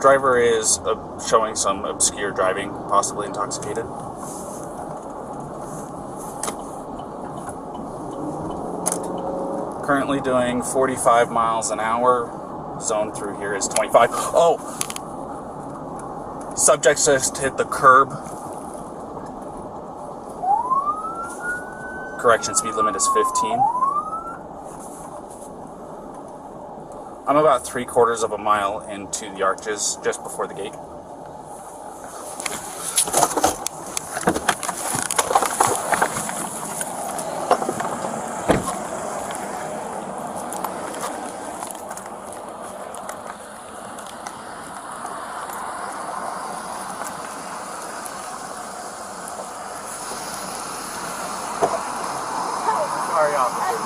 Driver is showing some obscure driving, possibly intoxicated. Currently doing 45 miles an hour. Zone through here is 25. Oh! Subject just hit the curb. Correction, speed limit is 15. I'm about 3/4 of a mile into the arches, just before the gate.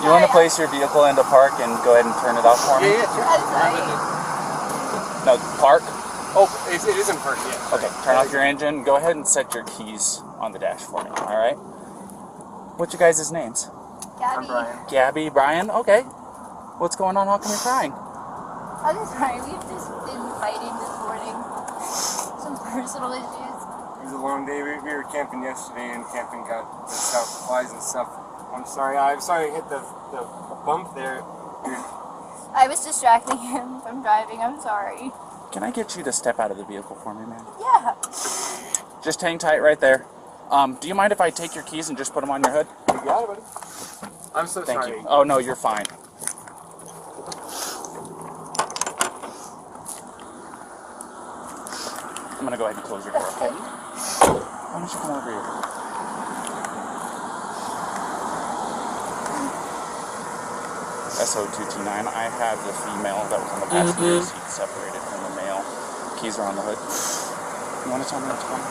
You want to place your vehicle into park and go ahead and turn it off for me? Yeah, sure. No, park? Oh, it is in park, yeah. Okay, turn off your engine. Go ahead and set your keys on the dash for me, alright? What's your guys' names? Gabby. I'm Brian. Gabby, Brian? Okay. What's going on? How come you're crying? I'm sorry, we've just been fighting this morning. Some personal issues. It was a long day. We were camping yesterday, and camping got the stuff, flies and stuff. I'm sorry I hit the bump there. I was distracting him from driving, I'm sorry. Can I get you to step out of the vehicle for me, man? Yeah. Just hang tight right there. Do you mind if I take your keys and just put them on your hood? You got it, buddy. I'm so Thank sorry. you. Oh, no, you're fine. I'm going to go ahead and close your door, okay? Why don't you come over here? SO229, I have the female that was on the passenger seat separated from the male. Keys are on the hood. You want to tell me what's going on?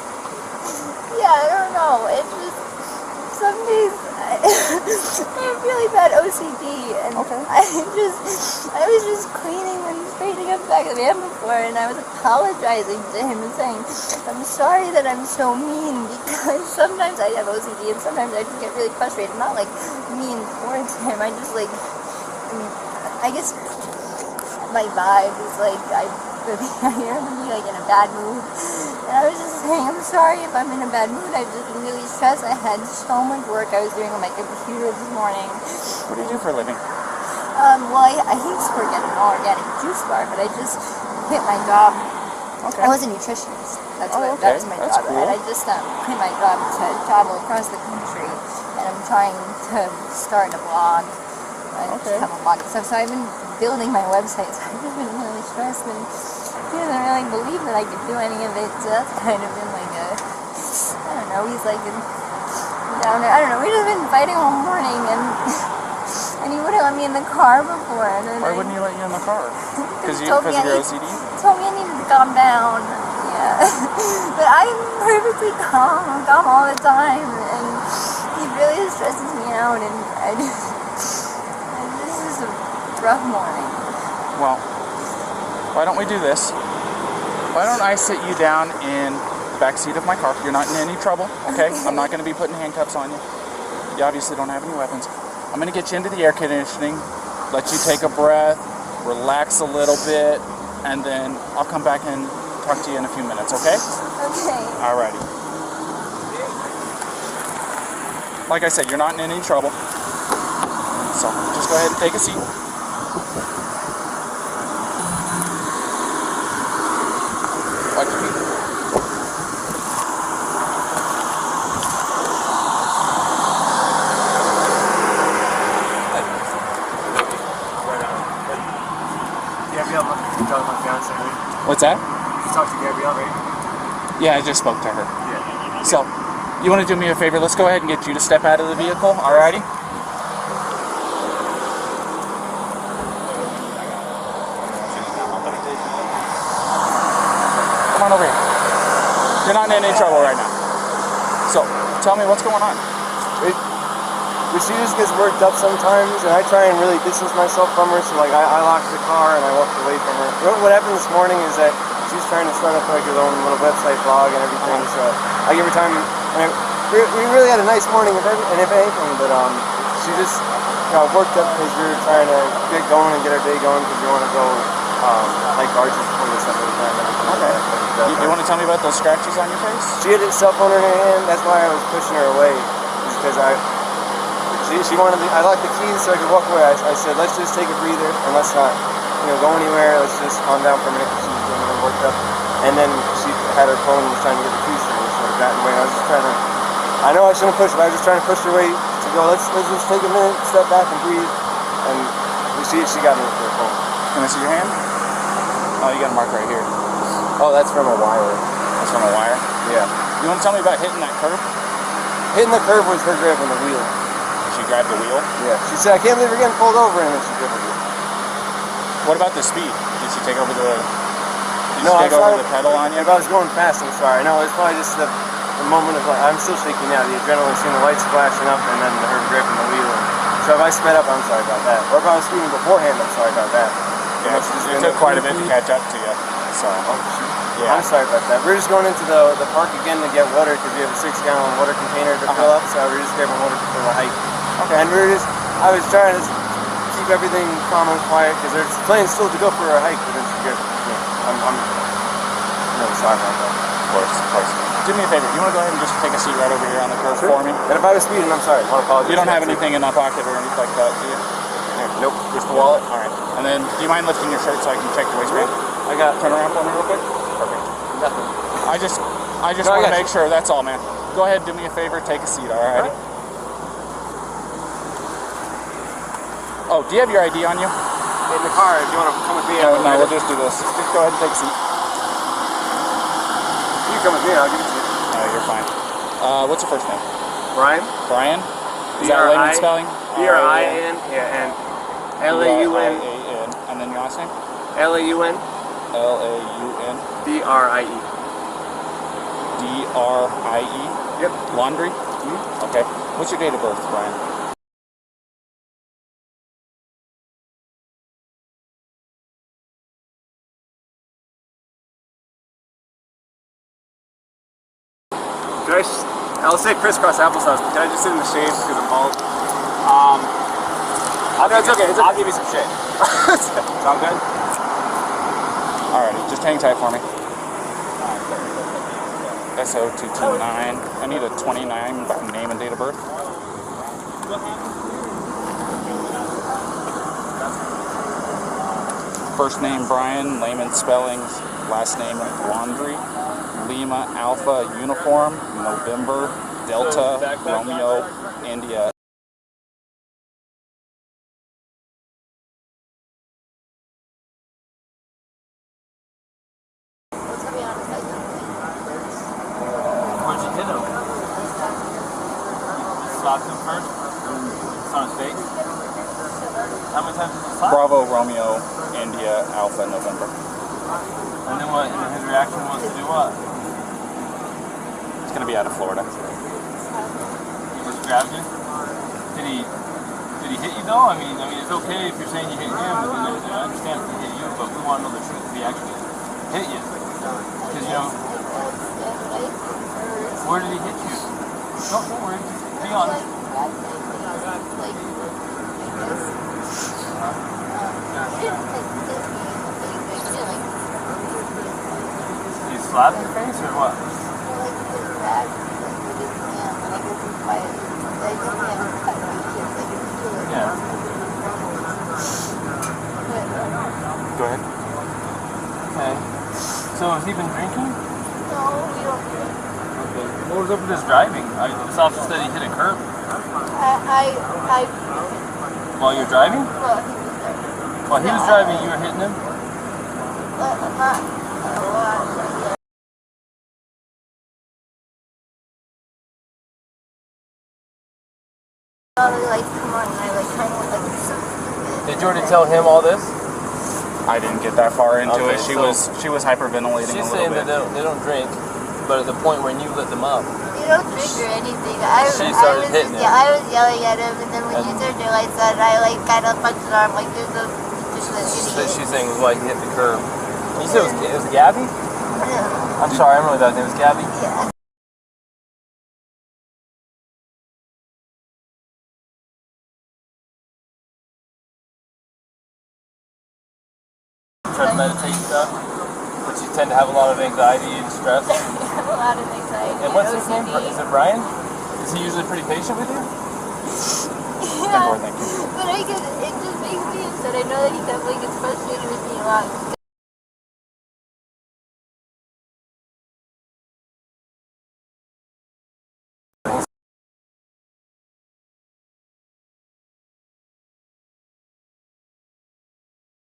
Yeah, I don't know. It's just, some days I have really bad OCD, and Okay. I was just cleaning and straightening up the back of the van before, and I was apologizing to him and saying, I'm sorry that I'm so mean, because sometimes I have OCD, and sometimes I just get really frustrated. Not like mean towards him, I guess my vibe is like, I am like in a bad mood. And I was just saying, I'm sorry if I'm in a bad mood. I've just been really stressed. I had so much work I was doing on my computer this morning. What do you do for a living? Well, I used to work at an all-organic juice bar, but I just quit my job. Okay. I was a nutritionist. That was my That's job. cool. And I just quit my job to travel across the country. And I'm trying to start a blog. I just have a blog and stuff. So I've been building my website. So I've just been really stressed. And he doesn't really believe that I could do any of it. So that's kind of been like I don't know. He's like down there. I don't know. We've just been fighting all morning. And he wouldn't let me in the car before. And then Why wouldn't he let you in the car? Because of your OCD? Told me I needed to calm down. Yeah. But I'm perfectly calm. I'm calm all the time. And he really stresses me out. And this is a rough morning. Well, why don't we do this? Why don't I sit you down in the back seat of my car? You're not in any trouble, okay? I'm not going to be putting handcuffs on you. You obviously don't have any weapons. I'm going to get you into the air conditioning, let you take a breath, relax a little bit, and then I'll come back and talk to you in a few minutes, okay? Okay. Alrighty. Like I said, you're not in any trouble. So just go ahead and take a seat. Watch your feet. Gabrielle, you talked to my fiance, right? What's that? You talked to Gabrielle, right? Yeah, I just spoke to her. Yeah. So, you want to do me a favor? Let's go ahead and get you to step out of the vehicle, alrighty? Come on over here. You're not in any trouble right now. So, tell me what's going on. She just gets worked up sometimes, and I try and really distance myself from her, so like I locked the car and I walked away from her. What happened this morning is that she's trying to start up like her own little website blog and everything, so I give her time. And we really had a nice morning and if anything, but she just worked up because we were trying to get going and get our day going because we want to go like arches before they set the time. Okay. You want to tell me about those scratches on your face? She had a cell phone in her hand. That's why I was pushing her away, because she wanted. I locked the keys so I could walk away. I said, let's just take a breather and let's not, go anywhere. Let's just calm down for a minute because she was getting really worked up. And then she had her phone and was trying to get the keys from me, so I got in the way. I was just trying to. I know I shouldn't push, but I was just trying to push her away to go. Let's just take a minute, step back, and breathe. And she got me with her phone. Can I see your hand? Oh, you got a mark right here. Oh, that's from a wire. That's from a wire? Yeah. You want to tell me about hitting that curb? Hitting the curb was her grabbing the wheel. She grabbed the wheel? Yeah. She said, I can't believe we're getting pulled over, and then she grabbed the wheel. What about the speed? Did she take over the... No, take over the pedal on you? If I was going fast, I'm sorry. No, it's probably just the moment of, I'm still shaking now. The adrenaline, seeing the lights flashing up, and then her gripping the wheel. So if I sped up, I'm sorry about that. Or if I was speeding beforehand, I'm sorry about that. Yeah, it took quite a bit to catch up to you. So, yeah. I'm sorry about that. We're just going into the park again to get water because we have a 6-gallon water container to fill up. So we're just grabbing water for the hike. Okay. And I was trying to keep everything calm and quiet because there's plans still to go for a hike. But it's good. I'm really sorry about that. Of course. Do me a favor. You want to go ahead and just take a seat right over here on the curb for me? And if I was speeding, I'm sorry. I want to apologize. You don't have anything in that pocket or anything like that, do you? Nope. Just the wallet? All right. And then, do you mind lifting your shirt so I can check your waistband? Turn around for me real quick. Perfect. Nothing. I just want to make sure. That's all, man. Go ahead, do me a favor, take a seat, all right? Oh, do you have your ID on you? In the car, if you want to come with me. No, we'll just do this. Just go ahead and take a seat. You come with me, I'll give it to you. No, you're fine. What's your first name? Brian. Brian? Is that layman spelling? B-R-I-N, yeah, and L-A-U-N. And then your last name? L-A-U-N. L-A-U-N. D-R-I-E. D-R-I-E? Yep. Laundrie? Okay. What's your date of birth, Brian? I'll say crisscross applesauce, but can I just sit in the shade because I'm bald? It's okay. I'll give you some shade. Sound good? Alrighty, just hang tight for me. SO229. I need a 29 name and date of birth. First name Brian, layman spellings, last name Laundrie. Lima Alpha Uniform, November, Delta, Romeo, India. Where'd you hit him? You slapped him first? It's on his face? How many times did you slap? Bravo, Romeo, India, Alpha, November. And then what? And his reaction was to do what? It's going to be out of Florida. He just grabbed you? Did he hit you though? I mean, it's okay if you're saying you hit him, but then I understand if he hit you, but we want to know the truth if he actually hit you. Because, where did he hit you? Don't worry, just be honest. Did he slap your face or what? Yeah. Go ahead. Okay. So has he been drinking? No, we don't do it. Okay. What was up with his driving? This officer said he hit a curb. While you're driving? Well, he was there. While he was driving, you were hitting him? Not a lot. Like, come on, and I kind of like. Did you already tell him all this? I didn't get that far into Okay, it. She so was hyperventilating She's a little saying bit. that they don't drink, but at the point when you lit them up. You don't drink or anything. She started hitting him. Yeah, I was yelling at him, and then when you turned your lights on, I like kind of punched his arm like there's a just an idiot. She's saying it was like he hit the curb. You said it was Gabby? Yeah. I'm sorry, I don't know that name. It was Gabby? Yeah. try to meditate and stuff, but you tend to have a lot of anxiety and stress. I have a lot of anxiety. And what's his OCD. name? Is it Brian? Is he usually pretty patient with you? Yeah, but it just makes me upset. I know that he definitely gets frustrated with me a lot.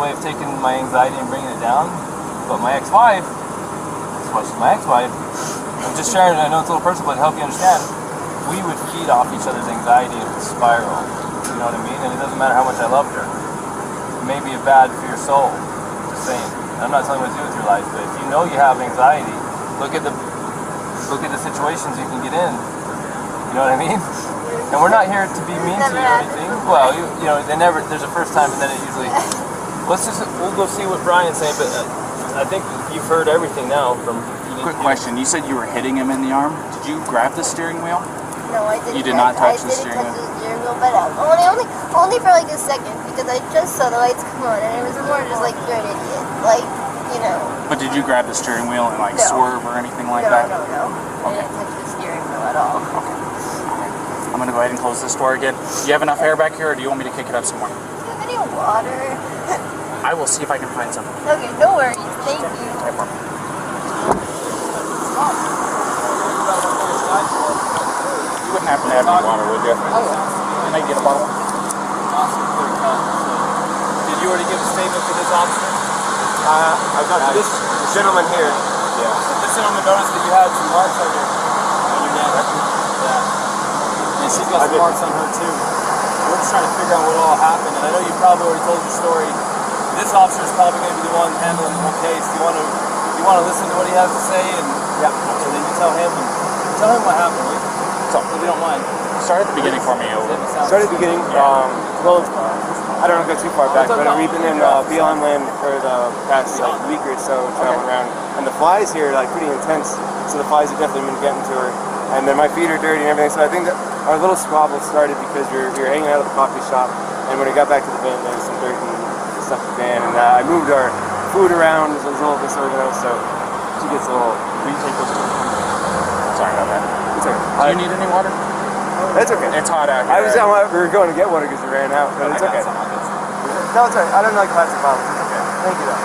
Way of taking my anxiety and bringing it down, but my ex-wife, that's why she's my ex-wife, I'm just sharing it, I know it's a little personal, but to help you understand, we would feed off each other's anxiety and it would spiral, you know what I mean? And it doesn't matter how much I loved her. It may be bad for your soul, just saying. I'm not telling you what to do with your life, but if you know you have anxiety, look at the situations you can get in, you know what I mean? And we're not here to be mean to you or anything. Well, you know, there's a first time and then it usually... We'll go see what Brian's saying, but I think you've heard everything now from... Quick question, you said you were hitting him in the arm. Did you grab the steering wheel? No, I didn't. You did not touch the steering wheel? But only for like a second, because I just saw the lights come on, and it was more just like, you're an idiot. Like, you know. But did you grab the steering wheel and like swerve or anything like No. that? I didn't touch the steering wheel at all. Okay. I'm going to go ahead and close this door again. Do you have enough air back here, or do you want me to kick it up some more? Do you have any water? I will see if I can find some. Okay, no worries. Thank you. Right for me. You wouldn't happen to have any water, would you? Oh, yeah. Can I get a bottle? Did you already give a statement to this officer? I've got this gentleman here. Yeah. This gentleman noticed that you had some marks on your neck. Yeah. And she's got some marks on her too. We're just trying to figure out what all happened. And I know you probably already told your story. This officer is probably going to be the one handling the whole case. You want to listen to what he has to say, and then you tell him what happened. So if you don't mind, start at the beginning for me. Start at the beginning. Well, I don't want to go too far back, but we've been in Beyond Land for the past week or so, traveling around, and the flies here are like pretty intense. So the flies have definitely been getting to her, and then my feet are dirty and everything. So I think that our little squabble started because we were hanging out at the coffee shop, and when we got back to the van, there was some dirt and stuff in the van, and I moved our food around, so it was a little disorganized, so she gets a little... Will you take those? Sorry about that. It's okay. Do you need any water? That's okay. It's hot out here. We were going to get water because we ran out, but it's okay. No, it's alright. I don't like plastic bottles. It's okay. Thank you, though.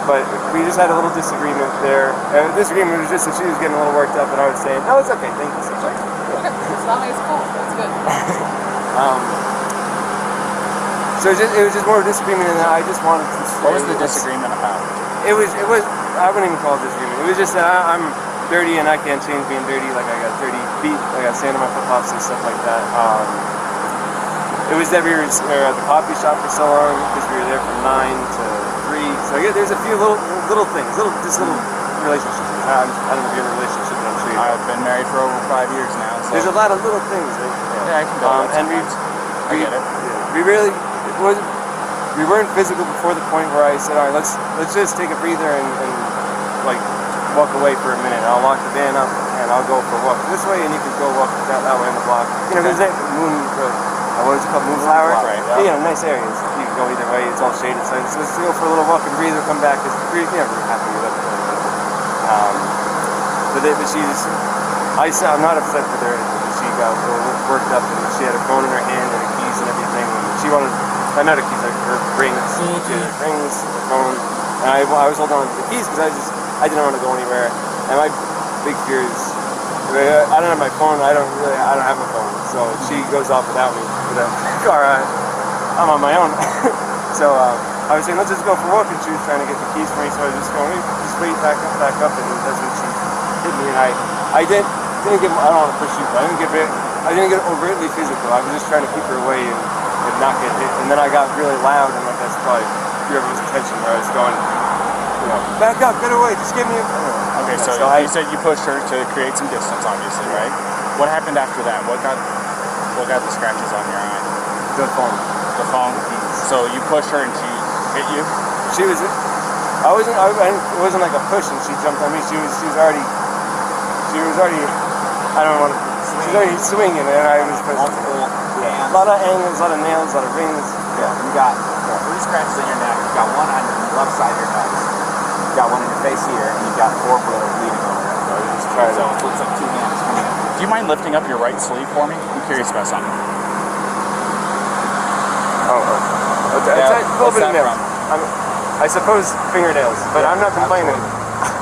But we just had a little disagreement there. Disagreement was just that she was getting a little worked up, and I was saying, no, it's okay. Thank you so much. Okay. As long as it's cool. That's good. So it was just more of a disagreement, and I just wanted to say... What was the disagreement about? It was, I wouldn't even call it disagreement. It was just that I'm dirty and I can't change being dirty. Like, I got dirty feet, I got sand on my flip-flops and stuff like that. It was that we were at the coffee shop for so long because we were there from 9 to 3. So yeah, there's a few little things, little relationships. I don't know if you're in a relationship, but I'm sure you I've been married for over 5 years now. So. There's a lot of little things. Yeah, I can go and I get it. We really... We weren't physical before the point where I said, all right, let's just take a breather and like walk away for a minute. I'll lock the van up and I'll go for a walk this way, and you can go walk that way in the block. You know, there's that what is it called, Moonflower? Right. Yeah, nice areas. You can go either way. It's all shaded. So let's go for a little walk and breathe or come back because we're happy with it. But she just, I'm not upset with her. She got worked up and she had her phone in her hand and her keys and everything. And she wanted. Not her keys, her rings, her phone, and I was holding on to the keys because I didn't want to go anywhere. And my big fear is, I don't have my phone. I don't have a phone. So she goes off without me with a car. I'm on my own. So I was saying, let's just go for a walk, and she was trying to get the keys for me. So I was just going, just wait, back up, and that's when she hit me. And I didn't get. I don't want to push you, but I didn't get overtly physical. I was just trying to keep her away and not get hit. And then I got really loud, and like that's probably everyone's attention where I was going, back up, get away, just give me a... Okay, so you said you pushed her to create some distance, obviously, right? What happened after that? What got the scratches on your eye? The phone. The phone? So you pushed her and she hit you? It wasn't like a push and she jumped on me. She was already, I don't want to, she was already swinging, and I was... A lot of angles, a lot of nails, a lot of rings. Yeah, you got it. Yeah. We're just scratches on your neck. You've got one on the left side of your nose. You've got one in your face here, and you've got 4 bleeding over there. So you just try to. So it looks like 2 hands coming in. Do you mind lifting up your right sleeve for me? I'm curious about something. It's a little what's bit of that nails. I suppose fingernails, but I'm not complaining.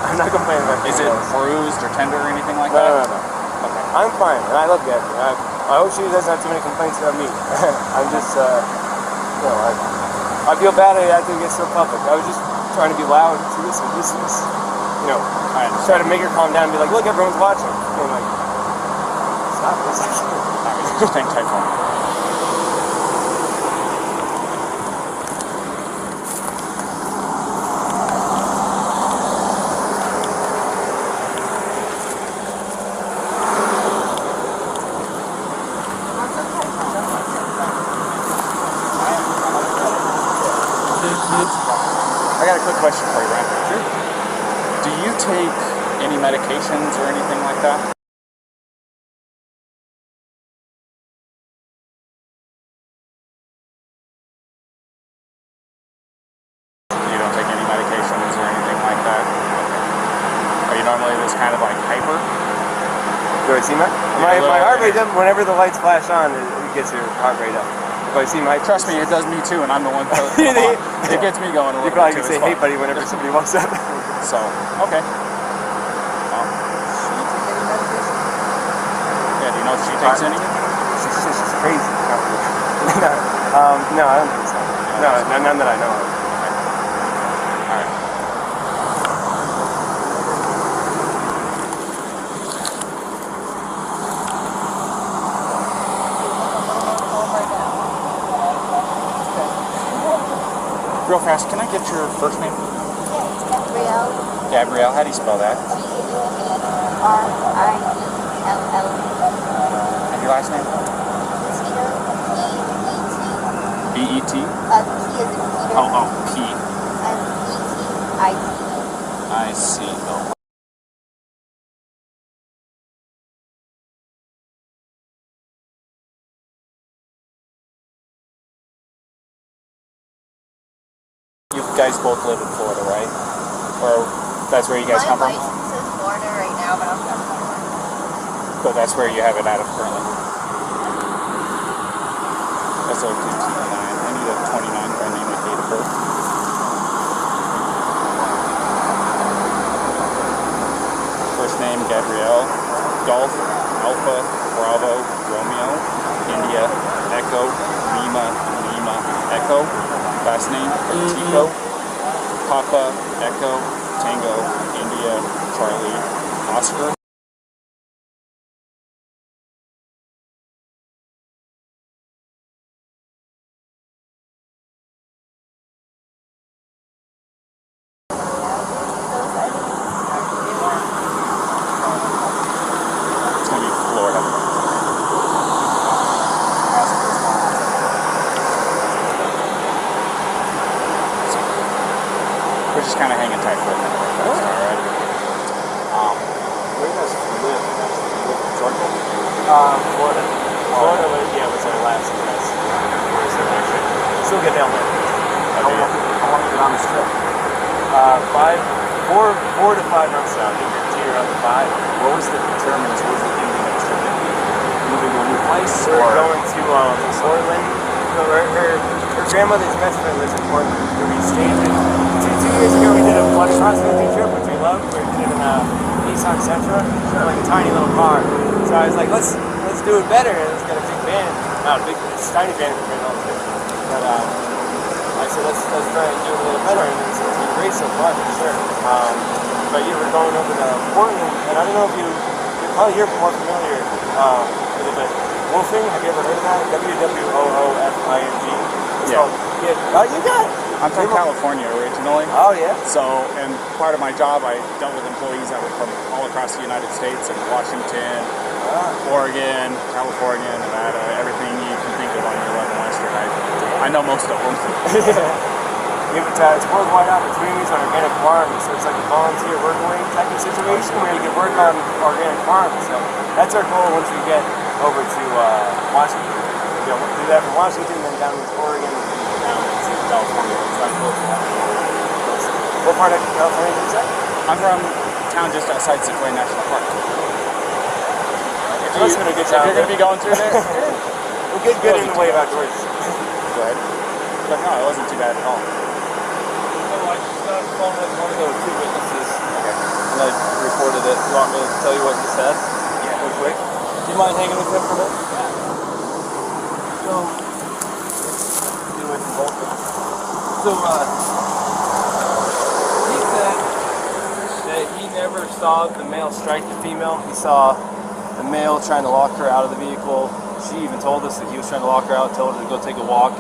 I'm not complaining about Is fingernails. it bruised or tender or anything like No, that? no. I'm fine, and I love Gabby. I hope she doesn't have too many complaints about me. I'm just, I feel bad I had to get so public. I was just trying to be loud. So listen, this is, I try to make her calm down and be like, look, everyone's watching. And like, stop this. Just hang tight for me. I got a quick question for you, Ryan. Sure. Do you take any medications or anything like that? You don't take any medications or anything like that? Are you normally this kind of like hyper? Do I see my heart rate up whenever the lights flash on? It gets your heart rate up. If I see my Trust me, it does me too, and I'm the one. It gets me going a you little probably bit can too. say, "Hey, buddy," whenever somebody walks up. So, okay. Yeah, do you know if she takes any? She's crazy. No, I don't think so. No, none that I know of. All right. Real fast, can I get your first name? Gabrielle. Gabrielle, how do you spell that? G-A-B-R-I-E-L-L. And your last name? Petito. B-E-T? P as in Peter. Oh, P. And E-T-I-T. I see. Oh. You guys both live in Florida, right? Or that's where you guys come My from? license is Florida right now, but I'm from Florida. But that's where you have it out of currently. That's a good 29. I need a 29 for my name and date of birth. First name Gabrielle, Golf, Alpha, Bravo, Romeo, India, Echo, Lima, Lima, Echo. Last name Petito, Papa, Echo, Tango, India, Charlie, Oscar. It's gonna be Florida. We're just kind of hanging tight for a minute. All right. Where do you guys live? Georgia? Florida. Florida, was our last address. Still get down there. How long have you been on this trip? 4 to 5 months now. I think you're teeter on the 5. What was the determinants? What was the ending of the trip? Moving to a new place? We're Or going to Portland. So her grandmother's best friend lives in Portland. So we stayed in. 2 years ago we did a one cross-country trip, which we loved. We did in Nissan Sentra, like a tiny little car. So I was like, let's do it better. And it's got a big van. Not a big, it's a tiny van compared to all the things. But I said, let's try and do it a little better. And it's been great so far, for sure. But yeah, we're going over to Portland, and I don't know if you're probably more familiar with it, but woofing, have you ever heard of that? W-W-O-O-F-I-N-G. It's Yeah. called, oh, you got it. I'm from California originally. Oh, yeah. So, and part of my job, I dealt with employees that were from all across the United States, and Washington, Oregon, California, Nevada, everything you can think of on your level western. I know most of them. It's worldwide opportunities on organic farms, so it's like a volunteer work-away type of situation where you can work on organic farms. So that's our goal once we get over to Washington. We'll do that from Washington, then down to Oregon, and down to California. Try to close the line. What part of California did you say? I'm from a town just outside Sequoia National Park. It must have been a good If job. you're going to be going through there, We'll get good in the way of outdoors. go ahead. But no, it wasn't too bad at all. I just got on the phone with one of those two witnesses, and I reported it. You want me to tell you what he said? Yeah. Real quick. Do you mind hanging with him for a minute? So, get away from both of them. So, he said that he never saw the male strike the female. He saw the male trying to lock her out of the vehicle. She even told us that he was trying to lock her out, told her to go take a walk,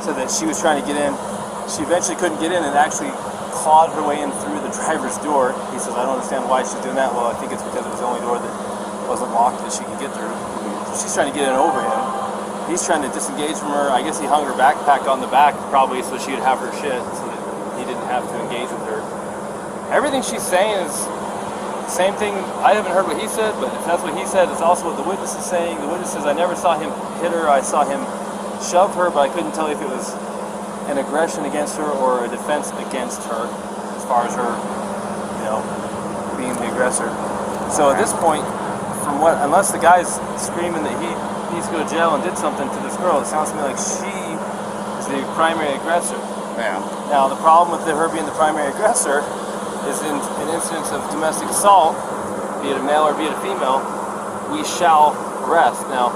so that she was trying to get in. She eventually couldn't get in and actually clawed her way in through the driver's door. He says, I don't understand why she's doing that. Well, I think it's because it was the only door that wasn't locked that she could get through. So she's trying to get in over him. He's trying to disengage from her. I guess he hung her backpack on the back probably so she would have her shit so that he didn't have to engage with her. Everything she's saying is the same thing. I haven't heard what he said, but if that's what he said, it's also what the witness is saying. The witness says, I never saw him hit her. I saw him shove her, but I couldn't tell if it was an aggression against her or a defense against her as far as her, being the aggressor. So at this point, unless the guy's screaming that he needs to go to jail and did something to this girl, it sounds to me like she is the primary aggressor. Yeah. Now, the problem with her being the primary aggressor is in an instance of domestic assault, be it a male or be it a female, we shall arrest. Now,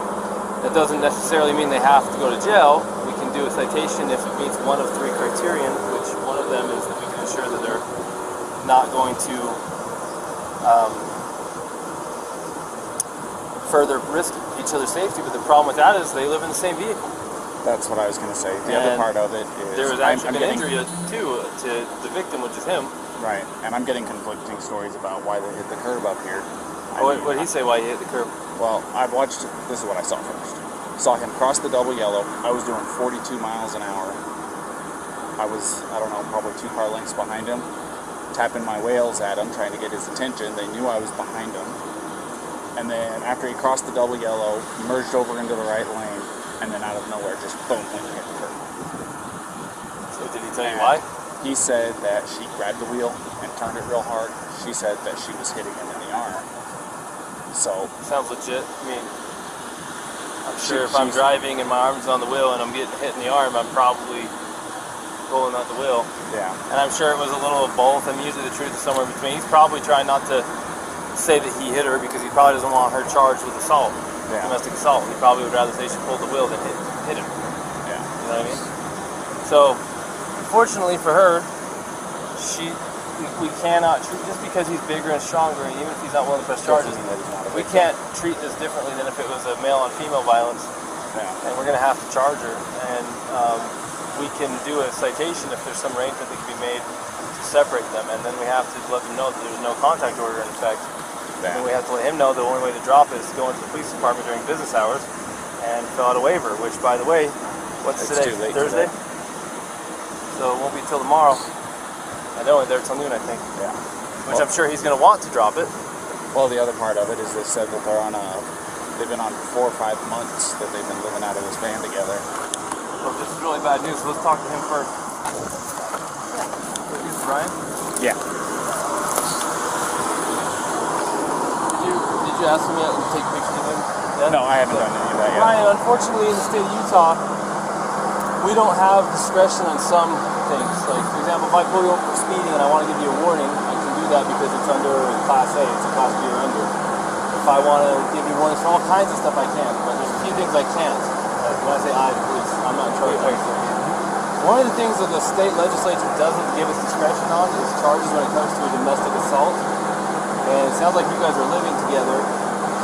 that doesn't necessarily mean they have to go to jail. We can do a citation if it meets one of three criterion, which one of them is that we can ensure that they're not going to further risk each other's safety. But the problem with that is they live in the same vehicle. That's what I was going to say. The other part of it is there was actually an injury too to the victim, which is him. Right, and I'm getting conflicting stories about why they hit the curb up here. What did he say why he hit the curb? Well, I've watched, this is what I saw first. Saw him cross the double yellow. I was doing 42 miles an hour. I was, probably 2 car lengths behind him, tapping my wheels at him, trying to get his attention. They knew I was behind him. And then after he crossed the double yellow, he merged over into the right lane, and then out of nowhere, just boom, went and hit the curb. So did he tell you why? He said that she grabbed the wheel and turned it real hard. She said that she was hitting him in the arm. So sounds legit. I mean, I'm sure if I'm driving and my arm's on the wheel and I'm getting hit in the arm, I'm probably pulling out the wheel. Yeah. And I'm sure it was a little of both, and usually the truth is somewhere in between. He's probably trying not to say that he hit her because he probably doesn't want her charged with assault, domestic assault. He probably would rather say she pulled the wheel than hit him. Yeah. You know what I mean? So, fortunately for her, we cannot treat, just because he's bigger and stronger, and even if he's not willing to press charges, we can't treat this differently than if it was a male on female violence. Yeah. And we're going to have to charge her, and we can do a citation if there's some arrangement that can be made to separate them, and then we have to let them know that there's no contact order in effect. Yeah. And we have to let him know the only way to drop it is to go into the police department during business hours and fill out a waiver, which, by the way, what's It's today? too late Thursday? today. So it won't be till tomorrow. I know they're till noon, I think. Yeah. Which I'm sure he's going to want to drop it. Well, the other part of it is they said that they've been on 4 or 5 months that they've been living out of this van together. Well, this is really bad news, so let's talk to him first. This is Brian? Yeah. Did you ask me to take pictures of him? Yeah? No, I haven't done any of that yet. Brian, unfortunately in the state of Utah, we don't have discretion on some things. Like, for example, if I pull you over for speeding and I want to give you a warning, I can do that because it's under Class A, it's a Class B or under. If I want to give you warnings for all kinds of stuff, I can, but there's a few things I can't. When I say I, the police, I'm not in charge of everything. One of the things that the state legislature doesn't give us discretion on is charges when it comes to a domestic assault. And it sounds like you guys are living together,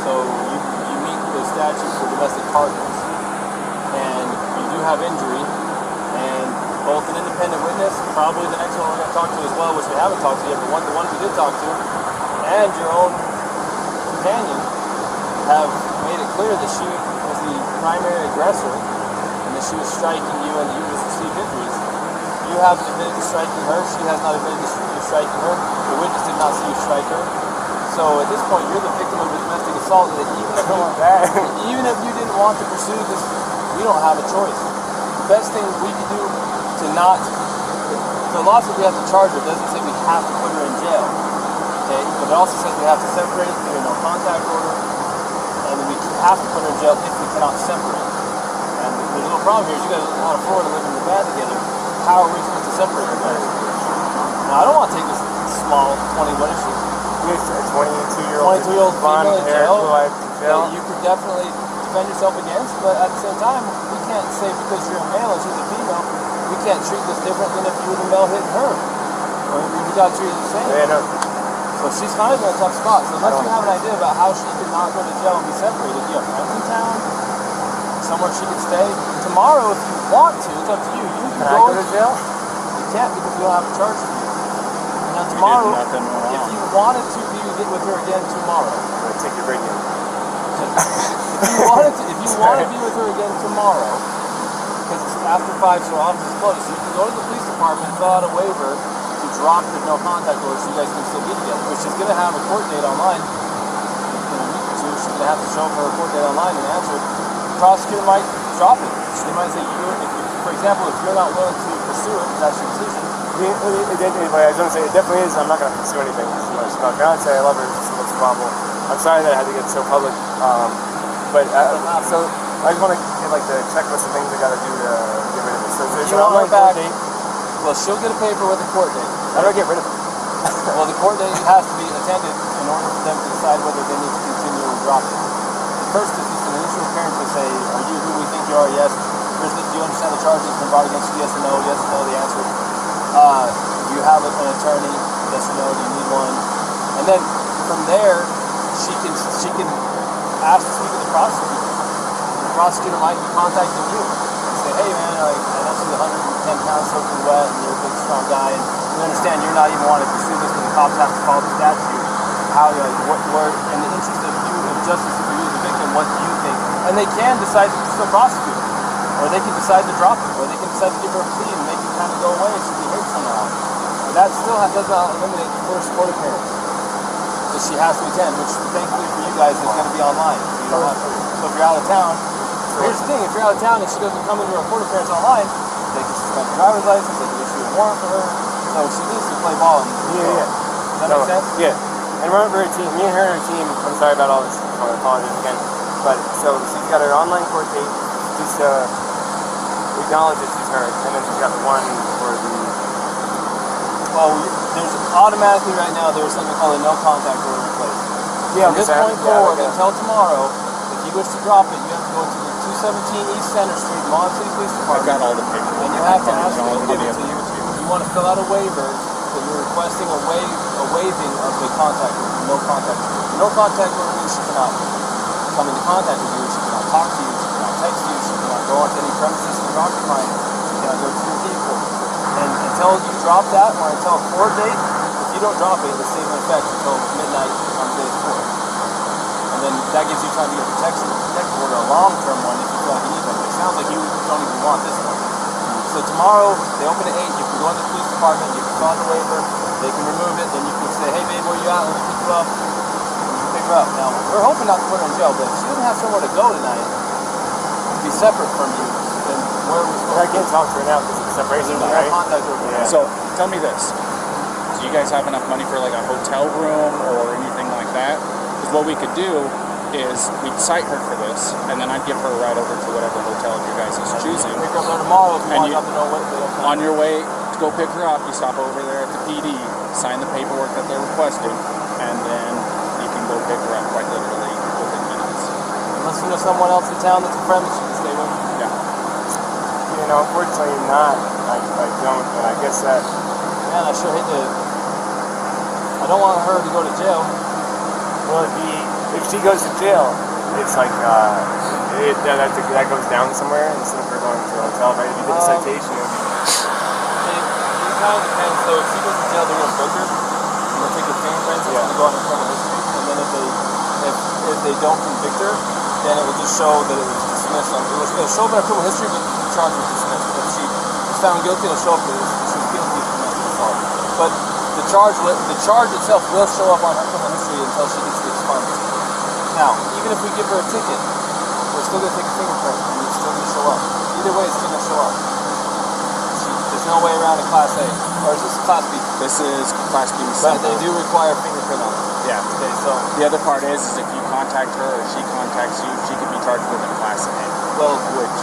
so you meet the statute for domestic partners. And you do have injury, and both an independent witness, probably the next one we're going to talk to as well, which we haven't talked to yet, but the one we did talk to, and your own companion have made it clear that she was the primary aggressor and that she was striking you and that you received injuries. You haven't admitted to striking her, she has not admitted to striking her, the witness did not see you strike her. So at this point, you're the victim of a domestic assault that even if you didn't want to pursue this, we don't have a choice. The best thing we can do to not. The law says we have to charge her. It doesn't say we have to put her in jail. Okay, but it also says we have to separate, get a no contact order, and then we have to put her in jail if we cannot separate. And the little problem here is you guys out of Florida living in the van together. How are we supposed to separate her guys? Now I don't want to take this small 20. What is she? He's a 22-year-old blonde hair, jail, blue eyed jail. that you could definitely defend yourself against, but at the same time, we can't say because you're a male and she's a female, we can't treat this different than if you were the male hitting her. Or we got to treat it the same. Yeah, no. So she's kind of in a tough spot. So unless you have an idea about how she could not go to jail and be separated, you have friends in town, somewhere she could stay. Tomorrow, if you want to, it's up to you. You Can I go to jail? You can't because we don't have a charge for you. Now tomorrow, if you wanted to get with her again tomorrow, I'm gonna take your break in. if you want to be with her again tomorrow, because it's after 5, so office is closed, so you can go to the police department, fill out a waiver to drop the no contact order so you guys can still be together, which is going to have a court date online in a week or two. She's going to have to show up for a court date online and answer it. The prosecutor might drop it. They might say, for example, if you're not willing to pursue it, that's your decision. I mean, I was going to say, it definitely is. I'm not going to pursue anything. It's about fiance. I love her. It's a problem. I'm sorry that I had to get so public. So I just want to get like the checklist of things I got to do to get rid of this. So there's an online court date. Well, she'll get a paper with a court date. How do I get rid of it? Well, the court date has to be attended in order for them to decide whether they need to continue or drop it. First is just an initial appearance to say, are you who we think you are? Yes. Do you understand the charges been brought against you? Yes or no? Yes or no, the answer. Do you have an attorney? Yes or no? Do you need one? And then from there, she can ask to speak with the prosecutor. The prosecutor might be contacting you and say, hey man, I know she's 110 pounds soaking wet and you're a big strong guy and we understand you're not even wanting to pursue this, but the cops have to follow the statute. How, what in the interest of you, of justice for you as a victim, what do you think? And they can decide to still prosecute her. Or they can decide to drop it, or they can decide to give her a plea and make it kind of go away if she behaves somehow. And that still does not eliminate the first court appearance that she has to attend, which thankfully for you guys is going to be online. You don't have to. So if you're out of town, here's the thing: if you're out of town and she doesn't come into her court appearance online, they can suspend her driver's license, they can issue a warrant for her. So she needs to play ball. Yeah. Does that make sense? Yeah. And remember her team, me and her and her team. I'm sorry about all this. I apologize again. But so she's got her online court date. Just acknowledge that she's hurt, and then she's got the one for the. Well, there's automatically right now there's something called a no contact order in place. Yeah, from this point forward until tomorrow, if you wish to drop it, you have to go to the 217 East Center Street, Moab City Police Department. I've got all the paperwork. And you have to ask them to give it to you. You want to fill out a waiver that you're requesting a waiving of the contact order, no contact order. The no contact order means she cannot come into contact with you, she cannot talk to you, she cannot text you, she cannot go onto any premises you're occupying, she cannot go to your vehicle. And until you drop that, or until a court date, if you don't drop it, it'll stay in effect until midnight on day 4. And then that gives you time to get protection, a protective order, a long-term one if you feel like you need one. But it sounds like you don't even want this one. So tomorrow, they open at 8, you can go to the police department, you can fill out the waiver, they can remove it, then you can say, hey babe, where you at? Let me pick you up. And you can pick her up. Now, we're hoping not to put her in jail, but if she doesn't have somewhere to go tonight, to be separate from you, then where are we supposed to I can't talk to her now because of the separation, right? Contact order. Yeah. So tell me this: do you guys have enough money for like a hotel room or anything like that? Because what we could do is we'd cite her for this, and then I'd give her a ride over to whatever hotel you guys is choosing. Pick her up there tomorrow if you And want you- to know what they don't On your way to go pick her up, you stop over there at the PD, sign the paperwork that they're requesting, and then you can go pick her up quite literally within minutes. Unless you know someone else in town that's a friend that you can stay with. Yeah. You know, unfortunately not. I don't, and I guess that. Man, I sure hate to. I don't want her to go to jail. Will it be if she goes to jail? It's like that goes down somewhere instead of her going to a hotel, right? If you did a citation, it would be. It kind of depends. So if she goes to jail, they're gonna book her. And they'll take her fingerprints. It's gonna go on her criminal history. And then if they don't convict her, then it will just show that it was dismissed. It'll show up in her criminal history, but the charge was dismissed. If she was found guilty, it'll show up that she was guilty of domestic assault. But the charge itself will show up on her criminal history until she gets the expunged. Now, even if we give her a ticket, we're still gonna take a fingerprint, and it's still gonna show up. Either way, it's still gonna show up. The no way around a Class A. Or is this Class B? This is Class B. But they do require fingerprint on it. Yeah. Okay, so The other part is if you contact her or she contacts you, she could be charged with a Class A, well, which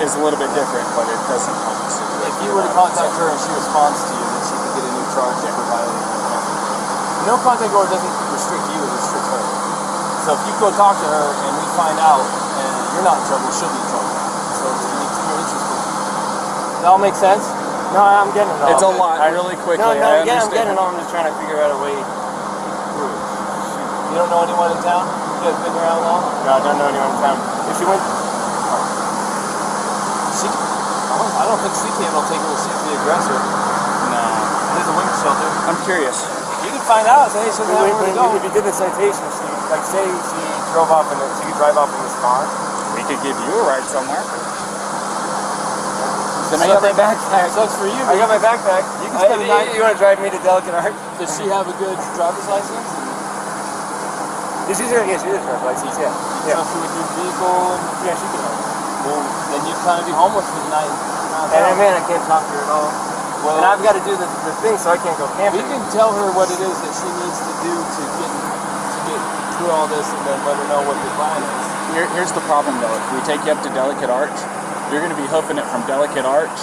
is a little bit different, but it doesn't help the situation. if you were to contact her and she responds to you, then she could get a new charge for violating her contract. No contact order doesn't restrict you, it restricts her. So if you go talk to her and we find out and you're not in trouble, she'll be in trouble. So you need to be interested. Does that all make sense? No, I'm getting it all. It's a lot, really quickly. No, I I'm getting understand. it all. I'm just trying to figure out a way. You don't know anyone in town? You guys been around long? No, I don't know anyone in town. If she went, I don't think CK will take her to see the aggressor. No. There's a women's shelter. I'm curious. You can find out. Say, hey, she doesn't have where to go. if you did the citation, she, like say she drove off in she could drive off in this car. We could give you a ride somewhere. Then I Sucks- got my backpack. Sucks for you. I got my backpack. You can spend the night. You want to drive me to Delicate Art? Does she have a good driver's license? She's a driver's license. Yeah. Yeah. Trust her with your vehicle? Yeah, she can. Well, then you'd kind of be homeless for the night. And man, I can't talk to her at all. Well, And I've got to do the thing, so I can't go we camping. can tell her what it is that she needs to do to get through all this, and then let her know what the plan is. Here's the problem though. If we take you up to Delicate Arch, you're going to be hoofing it from Delicate Arch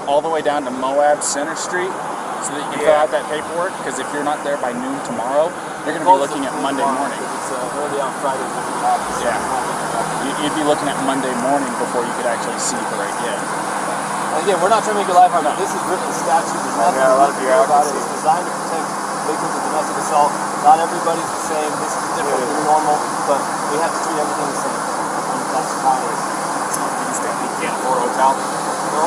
all the way down to Moab Center Street so that you can fill out that paperwork. Because if you're not there by noon tomorrow, you're going to be looking at Monday morning. It's early on Friday when we have this. Yeah. You'd be looking at Monday morning before you could actually see her again. And again, we're not trying to make your life hard. This is written statute. There's nothing Yeah, a lot of you can do about it. bureaucracy. It's designed to protect victims of domestic assault. Not everybody's the same. This is different than normal, but we have to treat everything the same. And that's how it is. You can't afford a hotel. No,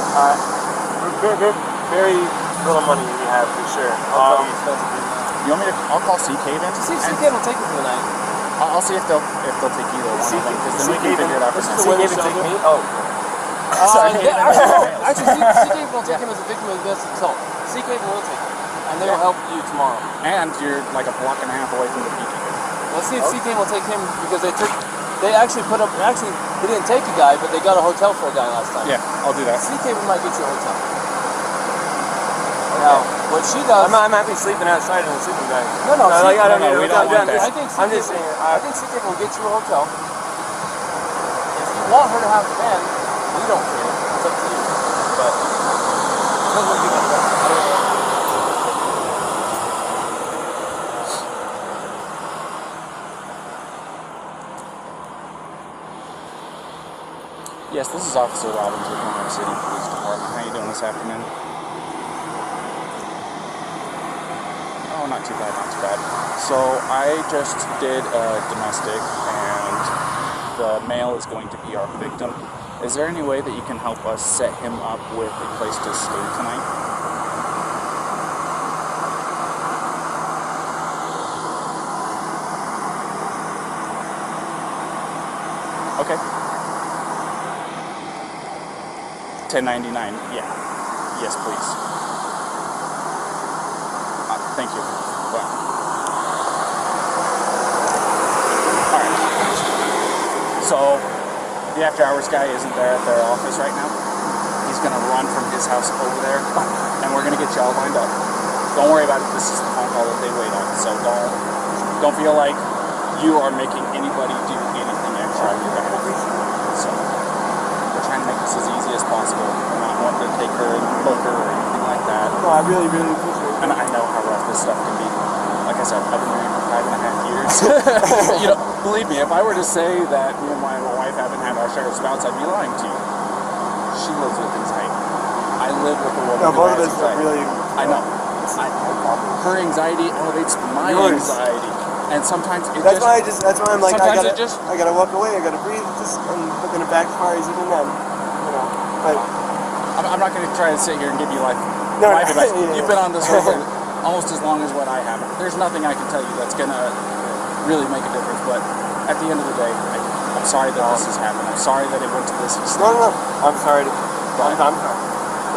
very little money we have for sure. You want me to? I'll call CK then. See if CK will take it for the night. I'll see if they'll take either one of them because then we can figure it out. This is from the there. women's shelter. me? Oh. Actually, CK will take him as a victim of domestic assault. CK will take him, and they will help you tomorrow. And you're like a block and a half away from the PK. Let's see if CK will take him because they actually they didn't take a guy, but they got a hotel for a guy last time. Yeah, I'll do that. CK might get you a hotel. Now, what she does, I'm happy sleeping outside in a sleeping bag. No, I don't no, need we a don't hotel. want that. I think I'm just saying. I think CK will get you a hotel. If you want her to have the van, we don't care. It's up to you. But depends what you want. Yes, this is Officer Robbins with Moab City Police Department. How you doing this afternoon? Oh, not too bad, not too bad. So I just did a domestic, and the male is going to be our victim. Is there any way that you can help us set him up with a place to stay tonight? Okay. 1099. Yeah. Yes, please. Thank you. Well. Alright. So, the after hours guy isn't there at their office right now. He's going to run from his house over there, and we're going to get you all lined up. Don't worry about it. This is the phone call that they wait on. So don't feel like you are making anybody do anything extra on your behalf. So, we're trying to make this as easy as possible. We're not wanting to take her and book her or anything like that. No, I really appreciate it. And I know how rough this stuff can be. Like I said, I've been married for 5.5 years. You know, believe me, if I were to say that me and my wife haven't had our share of spouts, I'd be lying to you. She lives with anxiety. I live with a woman No, who both of has us anxiety. really. I know. Her anxiety elevates my Yours. anxiety. And sometimes it That's just... why I'm like, I sometimes gotta, I gotta walk away, I gotta breathe, and look in the backfire even then, you know. But I'm not going to try to sit here and give you life No, advice. yeah. You've been on this road for almost as long as what I have. There's nothing I can tell you that's going to really make a difference. But at the end of the day, I'm sorry that this has happened. I'm sorry that it went to this extent. no, I'm sorry. I'm sorry.